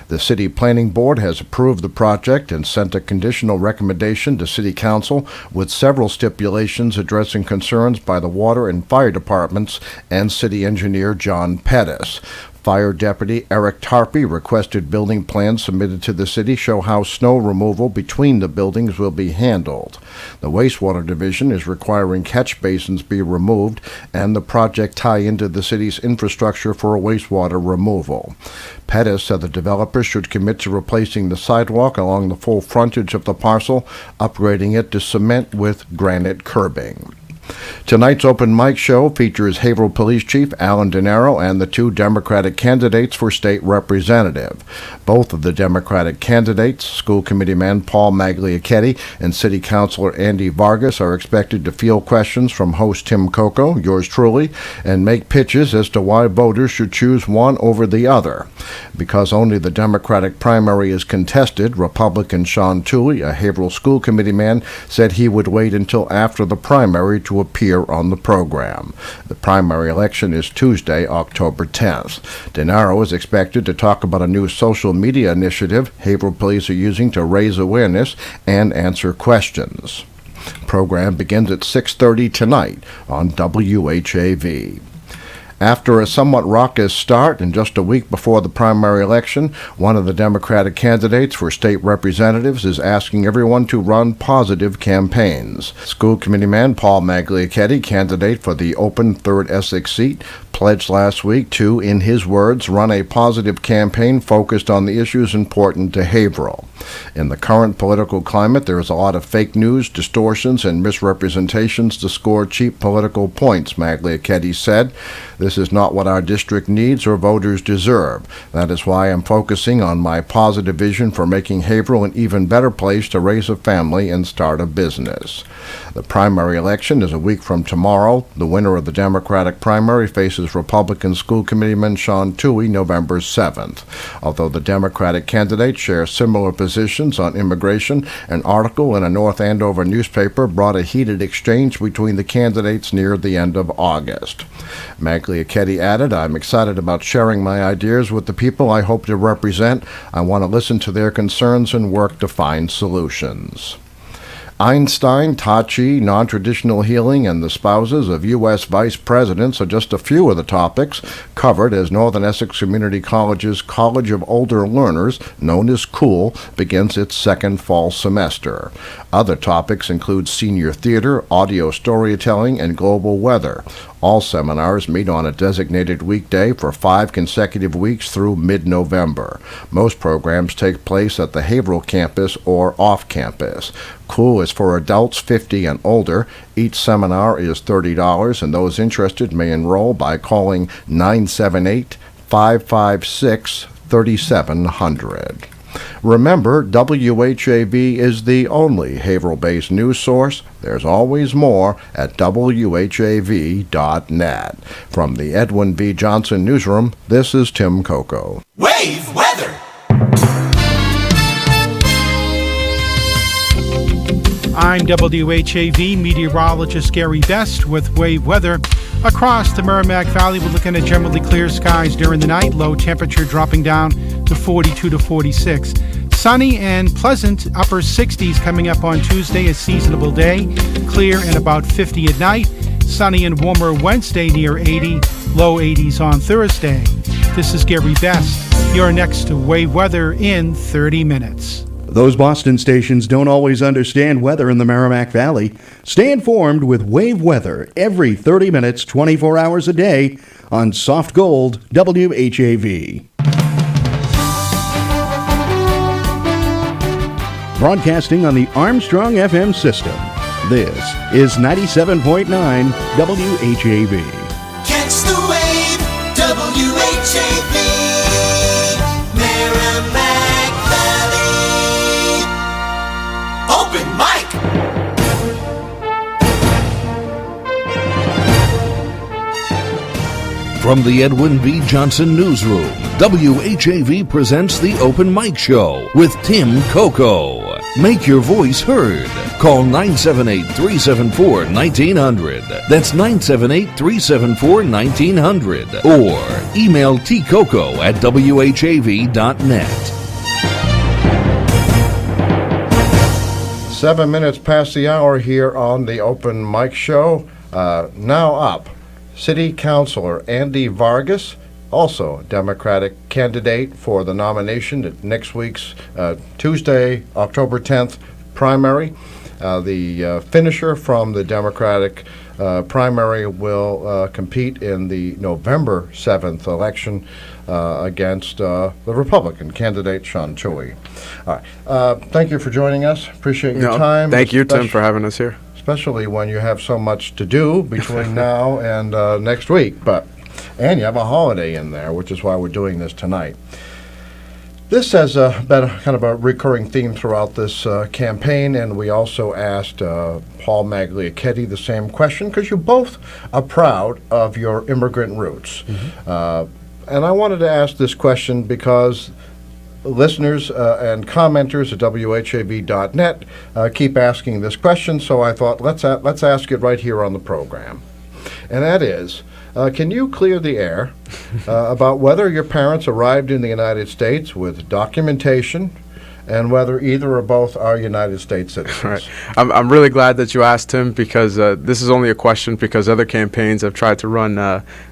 The City Planning Board has approved the project and sent a conditional recommendation to City Council with several stipulations addressing concerns by the Water and Fire Departments and City Engineer John Pettis. Fire Deputy Eric Tarpey requested building plans submitted to the city show how snow removal between the buildings will be handled. The Wastewater Division is requiring catch basins be removed and the project tie into the city's infrastructure for wastewater removal. Pettis said the developer should commit to replacing the sidewalk along the full frontage of the parcel, upgrading it to cement with granite curbing. Tonight's open mic show features Haverhill Police Chief Alan DeNaro and the 2 Democratic candidates for state representative. Both of the Democratic candidates, School Committee man Paul Magliocchetti and City Councilor Andy Vargas, are expected to field questions from host Tim Coco, yours truly, and make pitches as to why voters should choose one over the other. Because only the Democratic primary is contested, Republican Sean Tooley, a Haverhill School Committee man, said he would wait until after the primary to appear on the program. The primary election is Tuesday, October 10th. DeNaro is expected to talk about a new social media initiative Haverhill Police are using to raise awareness and answer questions. The program begins at 6:30 tonight on WHAV. After a somewhat raucous start and just a week before the primary election, one of the Democratic candidates for state representatives is asking everyone to run positive campaigns. School Committee man Paul Magliocchetti, candidate for the open 3rd Essex seat, pledged last week to, in his words, run a positive campaign focused on the issues important to Haverhill. In the current political climate, there is a lot of fake news, distortions, and misrepresentations to score cheap political points, Magliocchetti said. This is not what our district needs or voters deserve. That is why I'm focusing on my positive vision for making Haverhill an even better place to raise a family and start a business. The primary election is a week from tomorrow. The winner of the Democratic primary faces Republican School Committeeman Sean Toohey November 7th. Although the Democratic candidates share similar positions on immigration, an article in a North Andover newspaper brought a heated exchange between the candidates near the end of August. Magliocchetti added, I'm excited about sharing my ideas with the people I hope to represent. I want to listen to their concerns and work to find solutions. Einstein, Tachi, non-traditional healing, and the spouses of U.S. vice presidents are just a few of the topics covered as Northern Essex Community College's College of Older Learners, known as COOL, begins its second fall semester. Other topics include senior theater, audio storytelling, and global weather. All seminars meet on a designated weekday for 5 consecutive weeks through mid-November. Most programs take place at the Haverhill campus or off-campus. COOL is for adults 50 and older. Each seminar is $30, and those interested may enroll by calling 978-556-3700. Remember, WHAV is the only Haverhill-based news source. There's always more at WHAV.net. From the Edwin B. Johnson Newsroom, this is Tim Coco. Wave weather. I'm WHAV meteorologist Gary Best with WAVE weather. Across the Merrimack Valley, we're looking at generally clear skies during the night, low temperature dropping down to 42 to 46. Sunny and pleasant, upper 60s coming up on Tuesday, a seasonable day. Clear and about 50 at night. Sunny and warmer Wednesday near 80, low 80s on Thursday. This is Gary Best. You're next to WAVE weather in 30 minutes. Those Boston stations don't always understand weather in the Merrimack Valley. Stay informed with WAVE weather every 30 minutes, 24 hours a day on Soft Gold WHAV. Broadcasting on the Armstrong FM system, this is 97.9 WHAV. Catch the wave, WHAV, Merrimack Valley. Open mic. From the Edwin B. Johnson Newsroom, WHAV presents the Open Mic Show with Tim Coco. Make your voice heard. Call 978-374-1900. That's 978-374-1900. Or email tcoco@whav.net. 7 minutes past the hour here on the Open Mic Show. Now up, City Councilor Andy Vargas, also a Democratic candidate for the nomination at next week's Tuesday, October 10th primary. The finisher from the Democratic primary will compete in the November 7th election against the Republican candidate, Sean Choi. All right. Thank you for joining us. Appreciate your time. Thank you, Tim, for having us here. Especially when you have so much to do between now and next week. And you have a holiday in there, which is why we're doing this tonight. This has been kind of a recurring theme throughout this campaign, and we also asked Paul Magliocchetti the same question, because you both are proud of your immigrant roots. And I wanted to ask this question because listeners and commenters at WHAV.net keep asking this question, so I thought let's ask it right here on the program. And that is, can you clear the air about whether your parents arrived in the United States with documentation and whether either or both are United States citizens? Right. I'm really glad that you asked him, because this is only a question because other campaigns have tried to run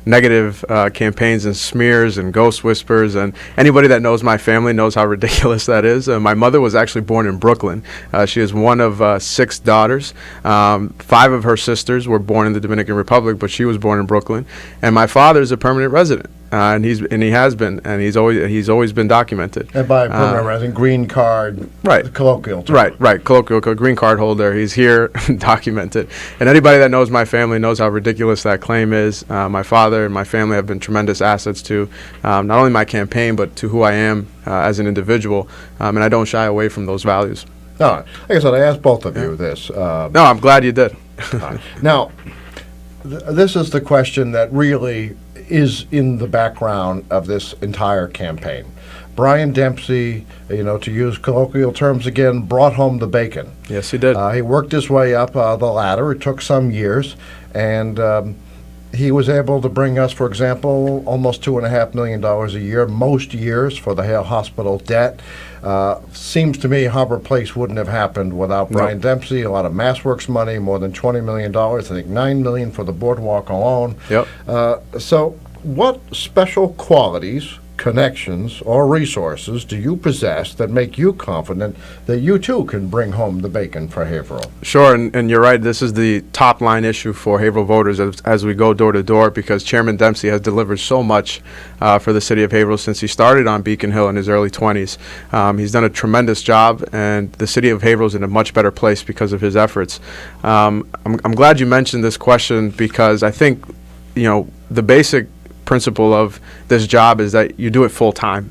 negative campaigns and smears and ghost whispers, and anybody that knows my family knows how ridiculous that is. My mother was actually born in Brooklyn. She is one of 6 daughters. 5 of her sisters were born in the Dominican Republic, but she was born in Brooklyn. And my father is a permanent resident. And he has been, and he's always been documented. And by permanent resident, green card, right? Colloquial term. Right. Colloquial green card holder. He's here, documented. And anybody that knows my family knows how ridiculous that claim is. My father and my family have been tremendous assets to not only my campaign, but to who I am as an individual. And I don't shy away from those values. All right. Like I said, I asked both of you this. No, I'm glad you did. Now, this is the question that really is in the background of this entire campaign. Brian Dempsey, to use colloquial terms again, brought home the bacon. Yes, he did. He worked his way up the ladder. It took some years, and he was able to bring us, for example, almost $2.5 million a year, most years, for the Hale Hospital debt. Seems to me Harbor Place wouldn't have happened without Brian Dempsey. A lot of MassWorks money, more than $20 million. I think $9 million for the boardwalk alone. Yep. So what special qualities, connections, or resources do you possess that make you confident that you too can bring home the bacon for Haverhill? Sure, and you're right. This is the top line issue for Haverhill voters as we go door to door, because Chairman Dempsey has delivered so much for the city of Haverhill since he started on Beacon Hill in his early 20s. He's done a tremendous job, and the city of Haverhill is in a much better place because of his efforts. I'm glad you mentioned this question, because I think the basic principle of this job is that you do it full time,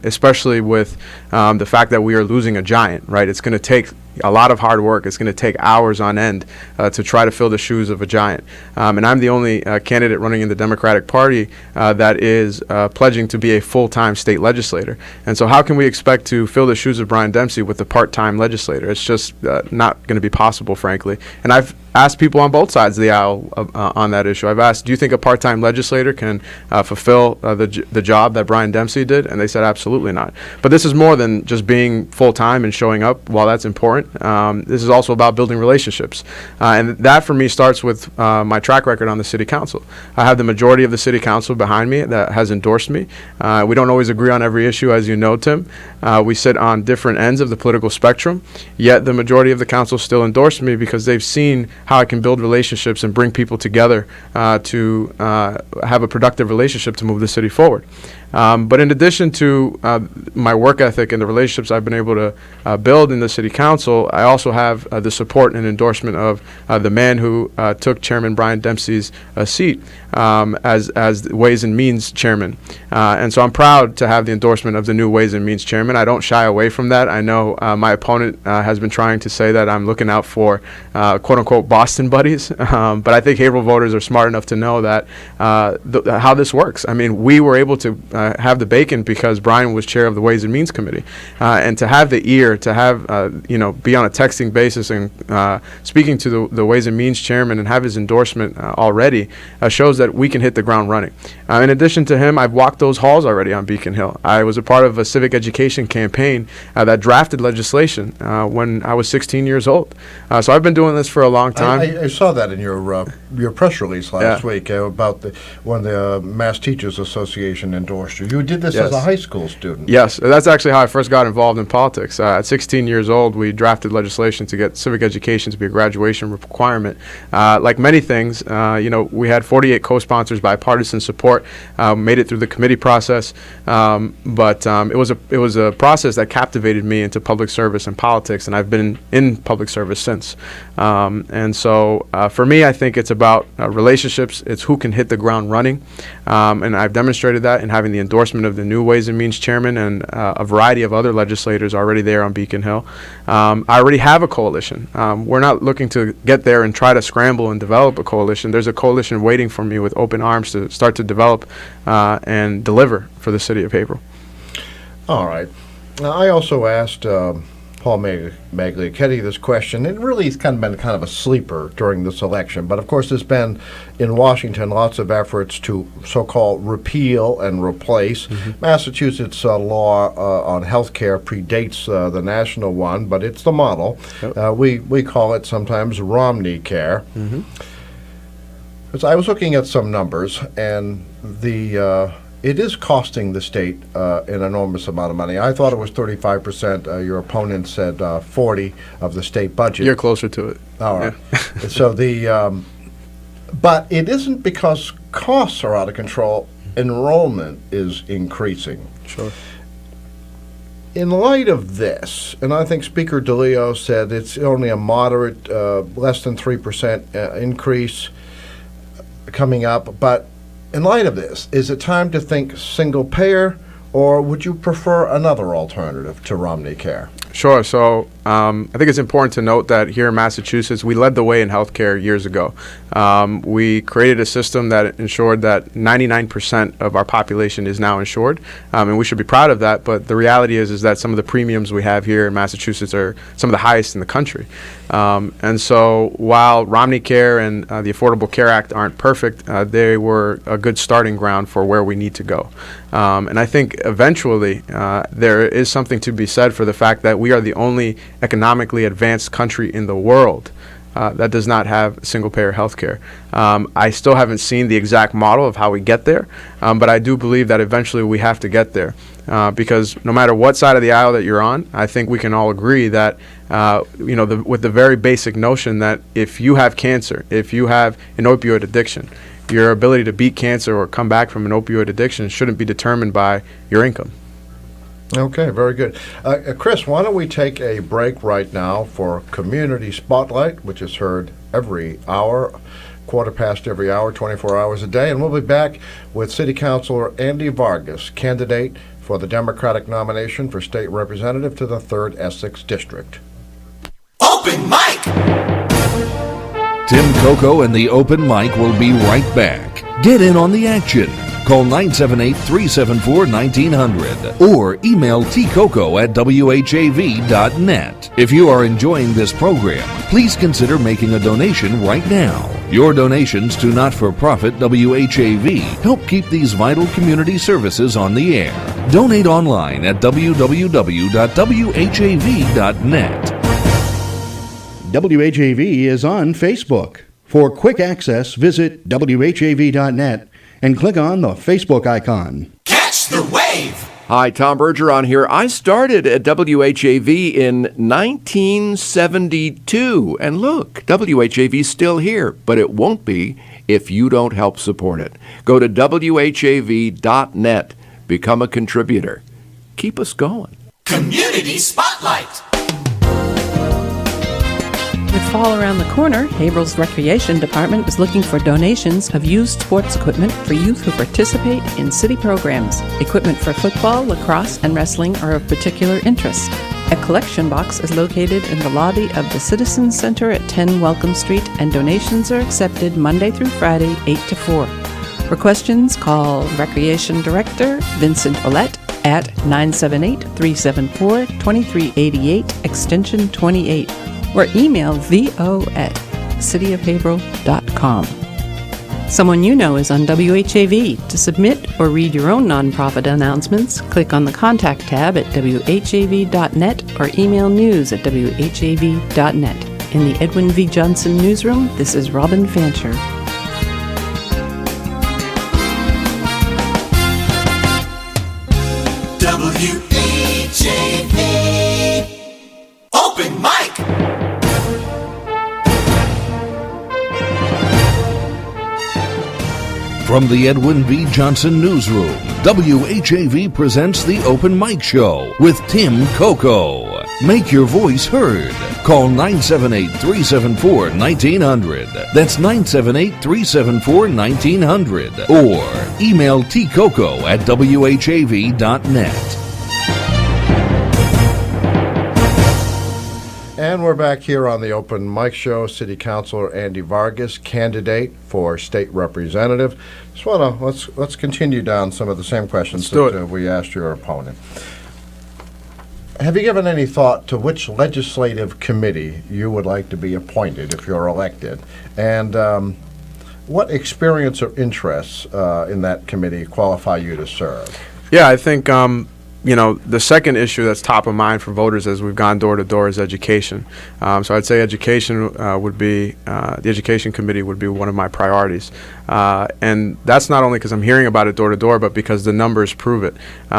especially with the fact that we are losing a giant, right? It's going to take a lot of hard work. It's going to take hours on end to try to fill the shoes of a giant. And I'm the only candidate running in the Democratic Party that is pledging to be a full-time state legislator. And so how can we expect to fill the shoes of Brian Dempsey with a part-time legislator? It's just not going to be possible, frankly. And I've asked people on both sides of the aisle on that issue. I've asked, do you think a part-time legislator can fulfill the job that Brian Dempsey did? And they said absolutely not. But this is more than just being full-time and showing up. While that's important, this is also about building relationships. And that, for me, starts with my track record on the city council. I have the majority of the city council behind me that has endorsed me. We don't always agree on every issue, as you know, Tim. We sit on different ends of the political spectrum, yet the majority of the council still endorsed me because they've seen how I can build relationships and bring people together to have a productive relationship to move the city forward. But in addition to my work ethic and the relationships I've been able to build in the city council, I also have the support and endorsement of the man who took Chairman Brian Dempsey's seat as Ways and Means Chairman. And so I'm proud to have the endorsement of the new Ways and Means Chairman. I don't shy away from that. I know my opponent has been trying to say that I'm looking out for quote-unquote Boston buddies, but I think Haverhill voters are smart enough to know that how this works. I mean, we were able to have the bacon because Brian was chair of the Ways and Means Committee, and to have the ear, to have be on a texting basis and speaking to the Ways and Means chairman and have his endorsement already shows that we can hit the ground running. In addition to him, I've walked those halls already on Beacon Hill. I was a part of a civic education campaign that drafted legislation when I was 16 years old. So I've been doing this for a long time. I saw that in your press release last week about when the Mass Teachers Association endorsed you. You did this as a high school student. Yes, that's actually how I first got involved in politics. At 16 years old, we drafted legislation to get civic education to be a graduation requirement. Like many things, we had 48 co-sponsors, bipartisan support, made it through the committee process, but it was a process that captivated me into public service and politics, and I've been in public service since. And so for me, I think it's about relationships. It's who can hit the ground running, and I've demonstrated that in having the endorsement of the new Ways and Means chairman and a variety of other legislators already there on Beacon Hill. I already have a coalition. We're not looking to get there and try to scramble and develop a coalition. There's a coalition waiting for me with open arms to start to develop and deliver for the city of Haverhill. All right. Now, I also asked Paul Magliocchetti this question. It really has been kind of a sleeper during this election. But, of course, there's been, in Washington, lots of efforts to so-called repeal and replace. Massachusetts law on health care predates the national one, but it's the model. Yep. We call it sometimes Romney Care. I was looking at some numbers, and it is costing the state an enormous amount of money. I thought it was 35%. Your opponent said 40% of the state budget. You're closer to it. All right. Yeah. So but it isn't because costs are out of control. Enrollment is increasing. Sure. In light of this, and I think Speaker DeLeo said it's only a moderate, less than 3% increase coming up, but in light of this, is it time to think single payer, or would you prefer another alternative to Romney Care? Sure. So I think it's important to note that here in Massachusetts, we led the way in healthcare years ago. We created a system that ensured that 99% of our population is now insured, and we should be proud of that. But the reality is that some of the premiums we have here in Massachusetts are some of the highest in the country. And so while Romney Care and the Affordable Care Act aren't perfect, they were a good starting ground for where we need to go. And I think eventually there is something to be said for the fact that we are the only economically advanced country in the world that does not have single-payer health care. I still haven't seen the exact model of how we get there, but I do believe that eventually we have to get there. Because no matter what side of the aisle that you're on, I think we can all agree that, with the very basic notion that if you have cancer, if you have an opioid addiction, your ability to beat cancer or come back from an opioid addiction shouldn't be determined by your income. Okay, very good. Chris, why don't we take a break right now for Community Spotlight, which is heard every hour, quarter past every hour, 24 hours a day, and we'll be back with City Councilor Andy Vargas, candidate for the Democratic nomination for State Representative to the 3rd Essex District. Open mic. Tim Coco and the Open Mic will be right back. Get in on the action. Call 978-374-1900 or email tcoco@whav.net. If you are enjoying this program, please consider making a donation right now. Your donations to not-for-profit WHAV help keep these vital community services on the air. Donate online at www.whav.net. WHAV is on Facebook. For quick access, visit whav.net and click on the Facebook icon. Catch the wave. Hi, Tom Bergeron here. I started at WHAV in 1972. And look, WHAV's still here, but it won't be if you don't help support it. Go to WHAV.net. Become a contributor. Keep us going. Community Spotlight. With fall around the corner, Haverhill's Recreation Department is looking for donations of used sports equipment for youth who participate in city programs. Equipment for football, lacrosse, and wrestling are of particular interest. A collection box is located in the lobby of the Citizens Center at 10 Welcome Street, and donations are accepted Monday through Friday, 8 to 4. For questions, call Recreation Director Vincent Ouellette at 978-374-2388, extension 28. or email vo@cityofhaverhill.com. Someone you know is on WHAV. To submit or read your own nonprofit announcements, click on the Contact tab at whav.net or email news@whav.net. In the Edwin V. Johnson Newsroom, this is Robin Fancher. WHAV. Open mic. From the Edwin V. Johnson Newsroom, WHAV presents the Open Mic Show with Tim Coco. Make your voice heard. Call 978-374-1900. That's 978-374-1900. Or email tcoco@whav.net. And we're back here on the Open Mic Show. City Councilor Andy Vargas, candidate for state representative. Just let's continue down some of the same questions that we asked your opponent. Have you given any thought to which legislative committee you would like to be appointed if you're elected? And what experience or interests in that committee qualify you to serve? Yeah, I think the second issue that's top of mind for voters as we've gone door to door is education. So I'd say education would be, the Education Committee would be one of my priorities. And that's not only because I'm hearing about it door to door, but because the numbers prove it.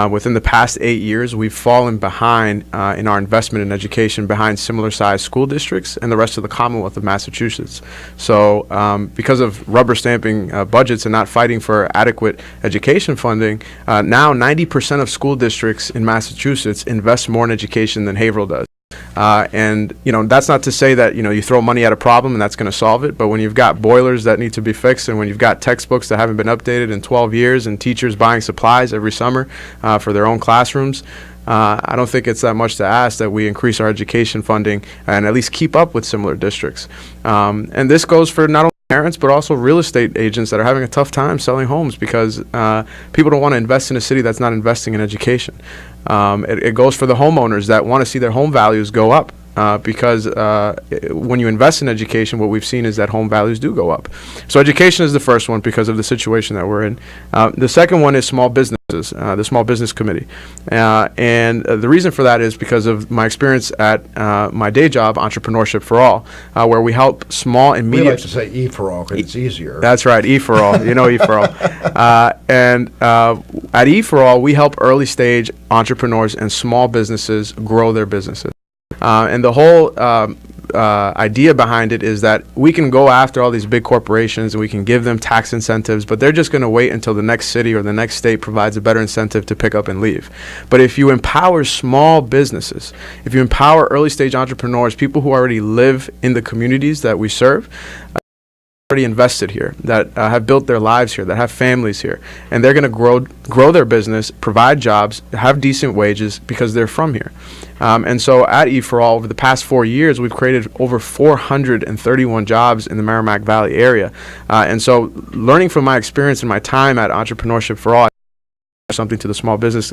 Within the past 8 years, we've fallen behind in our investment in education behind similar sized school districts and the rest of the Commonwealth of Massachusetts. So because of rubber stamping budgets and not fighting for adequate education funding, now 90% of school districts in Massachusetts invest more in education than Haverhill does. And that's not to say that you throw money at a problem and that's going to solve it, but when you've got boilers that need to be fixed and when you've got textbooks that haven't been updated in 12 years and teachers buying supplies every summer for their own classrooms, I don't think it's that much to ask that we increase our education funding and at least keep up with similar districts. And this goes for not only parents but also real estate agents that are having a tough time selling homes because people don't want to invest in a city that's not investing in education. It goes for the homeowners that want to see their home values go up because when you invest in education, what we've seen is that home values do go up. So education is the first one because of the situation that we're in. The second one is small businesses, the Small Business Committee. And the reason for that is because of my experience at my day job, Entrepreneurship for All, where we help small and medium... We like to say E for All because it's easier. That's right, E for All. E for All. And at E for All, we help early stage entrepreneurs and small businesses grow their businesses. And the whole idea behind it is that we can go after all these big corporations and we can give them tax incentives, but they're just going to wait until the next city or the next state provides a better incentive to pick up and leave. But if you empower small businesses, if you empower early stage entrepreneurs, people who already live in the communities that we serve, already invested here, that have built their lives here, that have families here, and they're going to grow their business, provide jobs, have decent wages because they're from here. And so at E4All, over the past 4 years, we've created over 431 jobs in the Merrimack Valley area. And so learning from my experience and my time at Entrepreneurship for All, something to the Small Business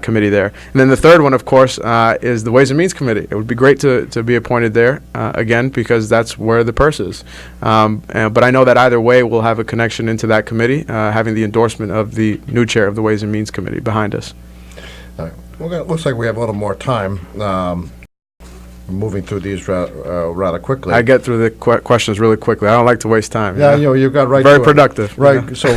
Committee there. And then the third one, of course, is the Ways and Means Committee. It would be great to be appointed there, again, because that's where the purse is. But I know that either way, we'll have a connection into that committee, having the endorsement of the new chair of the Ways and Means Committee behind us. Looks like we have a little more time. Moving through these rather quickly. I get through the questions really quickly. I don't like to waste time. Yeah, you got right. Very to productive. It. Right. So,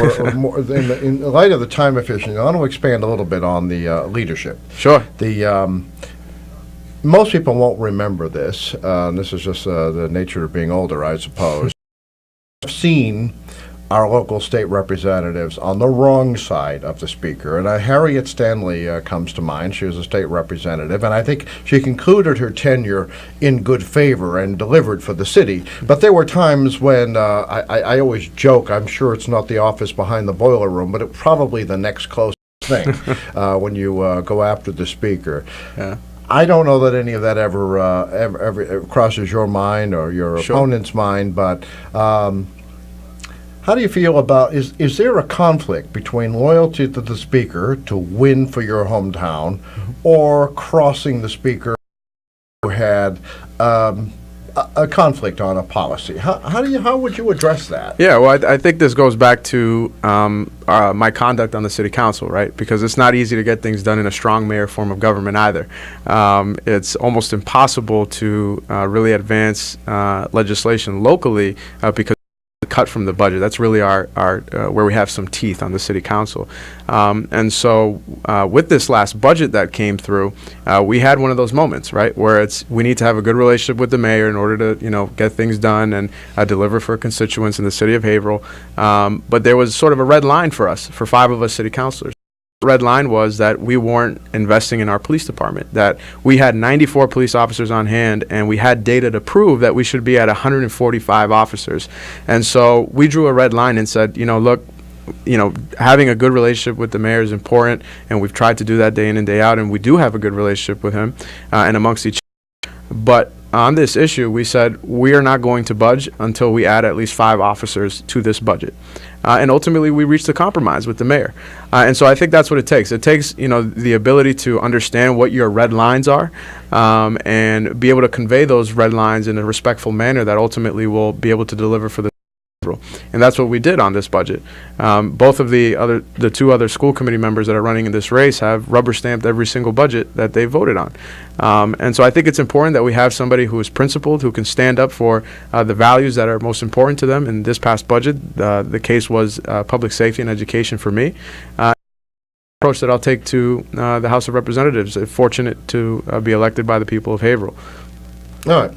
in light of the time efficiency, I want to expand a little bit on the leadership. Sure. The most people won't remember this. This is just the nature of being older, I suppose. I've seen our local state representatives on the wrong side of the speaker. And Harriet Stanley comes to mind. She was a state representative, and I think she concluded her tenure in good favor and delivered for the city. But there were times when, I always joke, I'm sure it's not the office behind the boiler room, but it's probably the next closest thing when you go after the speaker. Yeah. I don't know that any of that ever crosses your mind or your opponent's mind, but how do you feel about, is there a conflict between loyalty to the speaker to win for your hometown or crossing the speaker who had a conflict on a policy? How would you address that? Yeah, well, I think this goes back to my conduct on the city council, right? Because it's not easy to get things done in a strong mayor form of government either. It's almost impossible to really advance legislation locally because cut from the budget. That's really our where we have some teeth on the city council. And so with this last budget that came through, we had one of those moments, right, where we need to have a good relationship with the mayor in order to, get things done and deliver for constituents in the city of Haverhill. But there was sort of a red line for us, for 5 of us city councilors. The red line was that we weren't investing in our police department, that we had 94 police officers on hand, and we had data to prove that we should be at 145 officers. And so we drew a red line and said, look, having a good relationship with the mayor is important, and we've tried to do that day in and day out, and we do have a good relationship with him and amongst each other. But on this issue, we said we are not going to budge until we add at least 5 officers to this budget. And ultimately, we reached a compromise with the mayor. And so I think that's what it takes. It takes, the ability to understand what your red lines are and be able to convey those red lines in a respectful manner that ultimately will be able to deliver for the and that's what we did on this budget. Both of the 2 other school committee members that are running in this race have rubber stamped every single budget that they voted on. And so I think it's important that we have somebody who is principled, who can stand up for the values that are most important to them. In this past budget, the case was public safety and education for me. Approach that I'll take to the House of Representatives, fortunate to be elected by the people of Haverhill. All right.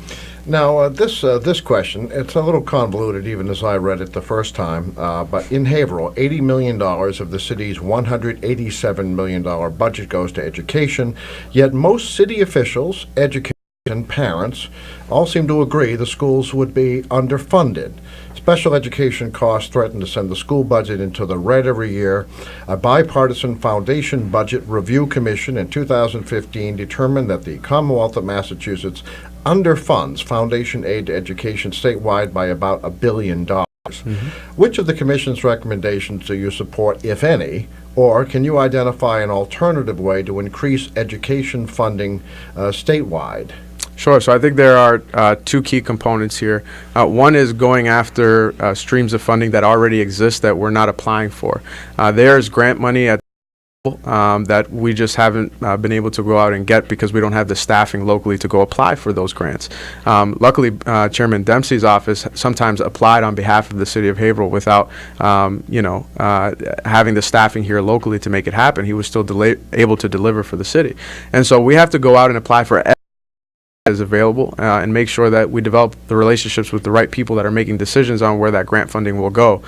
Now, this question, it's a little convoluted even as I read it the first time, but in Haverhill, $80 million of the city's $187 million budget goes to education, yet most city officials, educators, and parents all seem to agree the schools would be underfunded. Special education costs threaten to send the school budget into the red every year. A bipartisan Foundation Budget Review Commission in 2015 determined that the Commonwealth of Massachusetts underfunds foundation aid to education statewide by about $1 billion. Which of the Commission's recommendations do you support, if any, or can you identify an alternative way to increase education funding statewide? Sure. So I think there are 2 key components here. One is going after streams of funding that already exist that we're not applying for. There's grant money at that we just haven't been able to go out and get because we don't have the staffing locally to go apply for those grants. Luckily, Chairman Dempsey's office sometimes applied on behalf of the city of Haverhill without, having the staffing here locally to make it happen. He was still able to deliver for the city. And so we have to go out and apply for is available and make sure that we develop the relationships with the right people that are making decisions on where that grant funding will go,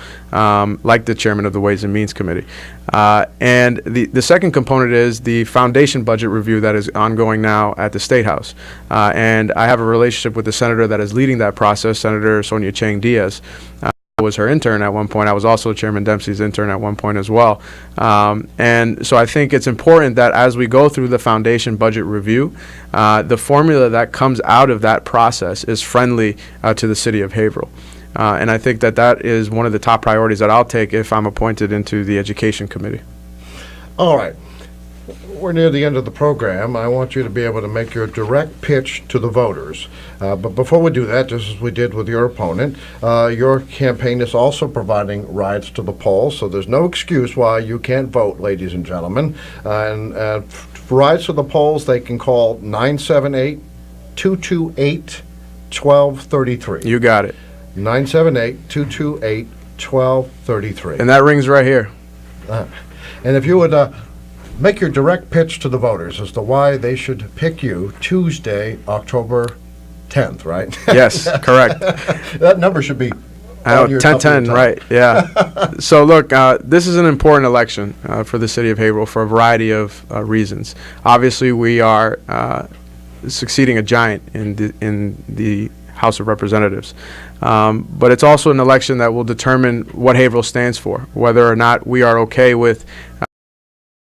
like the chairman of the Ways and Means Committee. And the second component is the foundation budget review that is ongoing now at the State House. And I have a relationship with the senator that is leading that process, Senator Sonia Chang Diaz. was her intern at one point. I was also Chairman Dempsey's intern at one point as well. And so I think it's important that as we go through the foundation budget review, the formula that comes out of that process is friendly to the city of Haverhill. And I think that that is one of the top priorities that I'll take if I'm appointed into the Education Committee. All right. We're near the end of the program. I want you to be able to make your direct pitch to the voters. But before we do that, just as we did with your opponent, your campaign is also providing rides to the polls, so there's no excuse why you can't vote, ladies and gentlemen. For rides to the polls, they can call 978-228-1233. You got it. 978-228-1233. And that rings right here. And if you would make your direct pitch to the voters as to why they should pick you Tuesday, October 10th, right? Yes, correct. That number should be I know, 10-10, right, yeah. So look, this is an important election for the city of Haverhill for a variety of reasons. Obviously, we are succeeding a giant in the House of Representatives. But it's also an election that will determine what Haverhill stands for, whether or not we are okay with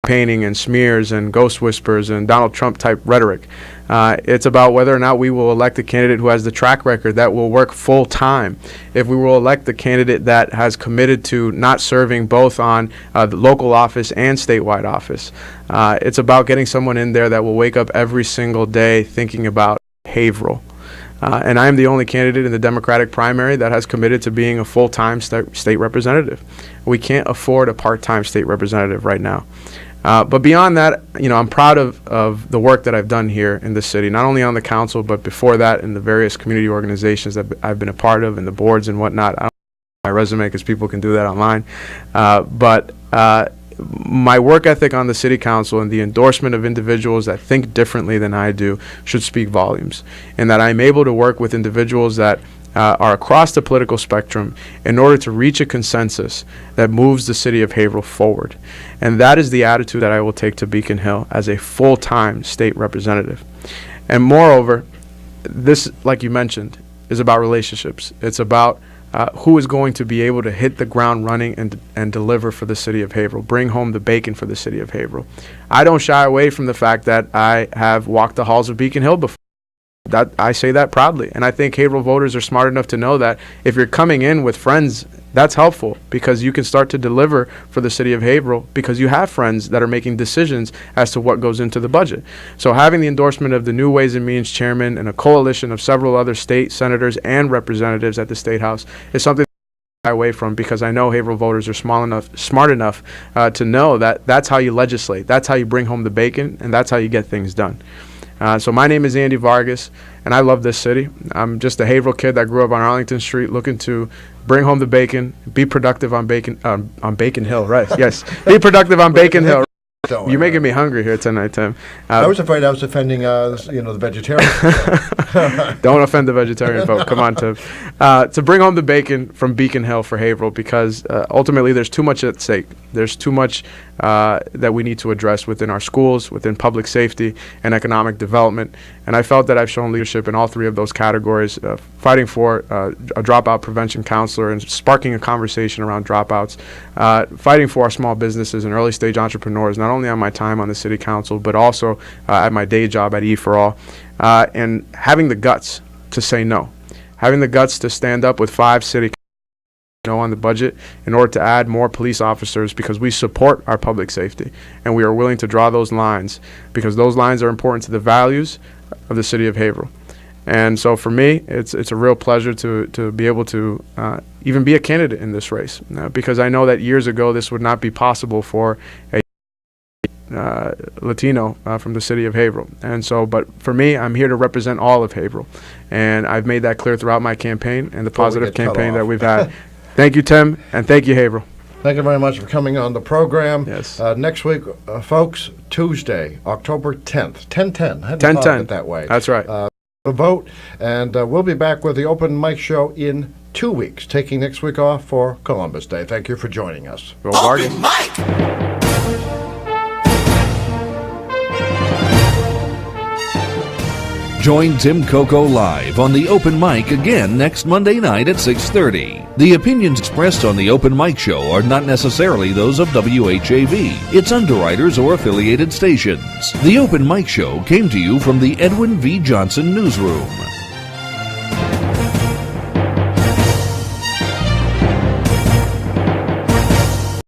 painting and smears and ghost whispers and Donald Trump type rhetoric. It's about whether or not we will elect a candidate who has the track record that will work full time. If we will elect the candidate that has committed to not serving both on the local office and statewide office. It's about getting someone in there that will wake up every single day thinking about Haverhill. And I am the only candidate in the Democratic primary that has committed to being a full-time state representative. We can't afford a part-time state representative right now. But beyond that, you know, I'm proud of the work that I've done here in the city, not only on the council, but before that in the various community organizations that I've been a part of and the boards and whatnot. I don't know my resume because people can do that online. But my work ethic on the city council and the endorsement of individuals that think differently than I do should speak volumes. And that I'm able to work with individuals that are across the political spectrum in order to reach a consensus that moves the city of Haverhill forward. And that is the attitude that I will take to Beacon Hill as a full-time state representative. And moreover, this, like you mentioned, is about relationships. It's about who is going to be able to hit the ground running and deliver for the city of Haverhill, bring home the bacon for the city of Haverhill. I don't shy away from the fact that I have walked the halls of Beacon Hill before. That I say that proudly, and I think Haverhill voters are smart enough to know that if you're coming in with friends, that's helpful because you can start to deliver for the city of Haverhill because you have friends that are making decisions as to what goes into the budget. So having the endorsement of the new Ways and Means chairman and a coalition of several other state senators and representatives at the State House is something I shy away from because I know Haverhill voters are smart enough to know that that's how you legislate, that's how you bring home the bacon, and that's how you get things done. So my name is Andy Vargas, and I love this city. I'm just a Haverhill kid that grew up on Arlington Street looking to bring home the bacon, be productive on Bacon Hill, right? Yes, be productive on Bacon Hill. You're making me hungry here tonight, Tim. I was afraid I was offending, the vegetarians. Don't offend the vegetarian folk. Come on, Tim. To bring home the bacon from Beacon Hill for Haverhill because ultimately there's too much at stake. There's too much that we need to address within our schools, within public safety and economic development. And I felt that I've shown leadership in all three of those categories, fighting for a dropout prevention counselor and sparking a conversation around dropouts, fighting for our small businesses and early stage entrepreneurs, not only on my time on the city council, but also at my day job at E4All, and having the guts to say no, having the guts to stand up with 5 city no on the budget in order to add more police officers because we support our public safety and we are willing to draw those lines because those lines are important to the values of the city of Haverhill. And so for me, it's a real pleasure to be able to even be a candidate in this race because I know that years ago this would not be possible for a Latino from the city of Haverhill. And so, but for me, I'm here to represent all of Haverhill. And I've made that clear throughout my campaign and the positive campaign that we've had. Thank you, Tim, and thank you, Haverhill. Thank you very much for coming on the program. Yes. Next week, folks, Tuesday, October 10th, 10-10. I hadn't thought of it that way. That's right. The vote, and we'll be back with the open mic show in 2 weeks, taking next week off for Columbus Day. Thank you for joining us. Open mic! Join Tim Coco live on the Open Mic again next Monday night at 6:30. The opinions expressed on the Open Mic show are not necessarily those of WHAV, its underwriters, or affiliated stations. The Open Mic show came to you from the Edwin V. Johnson Newsroom.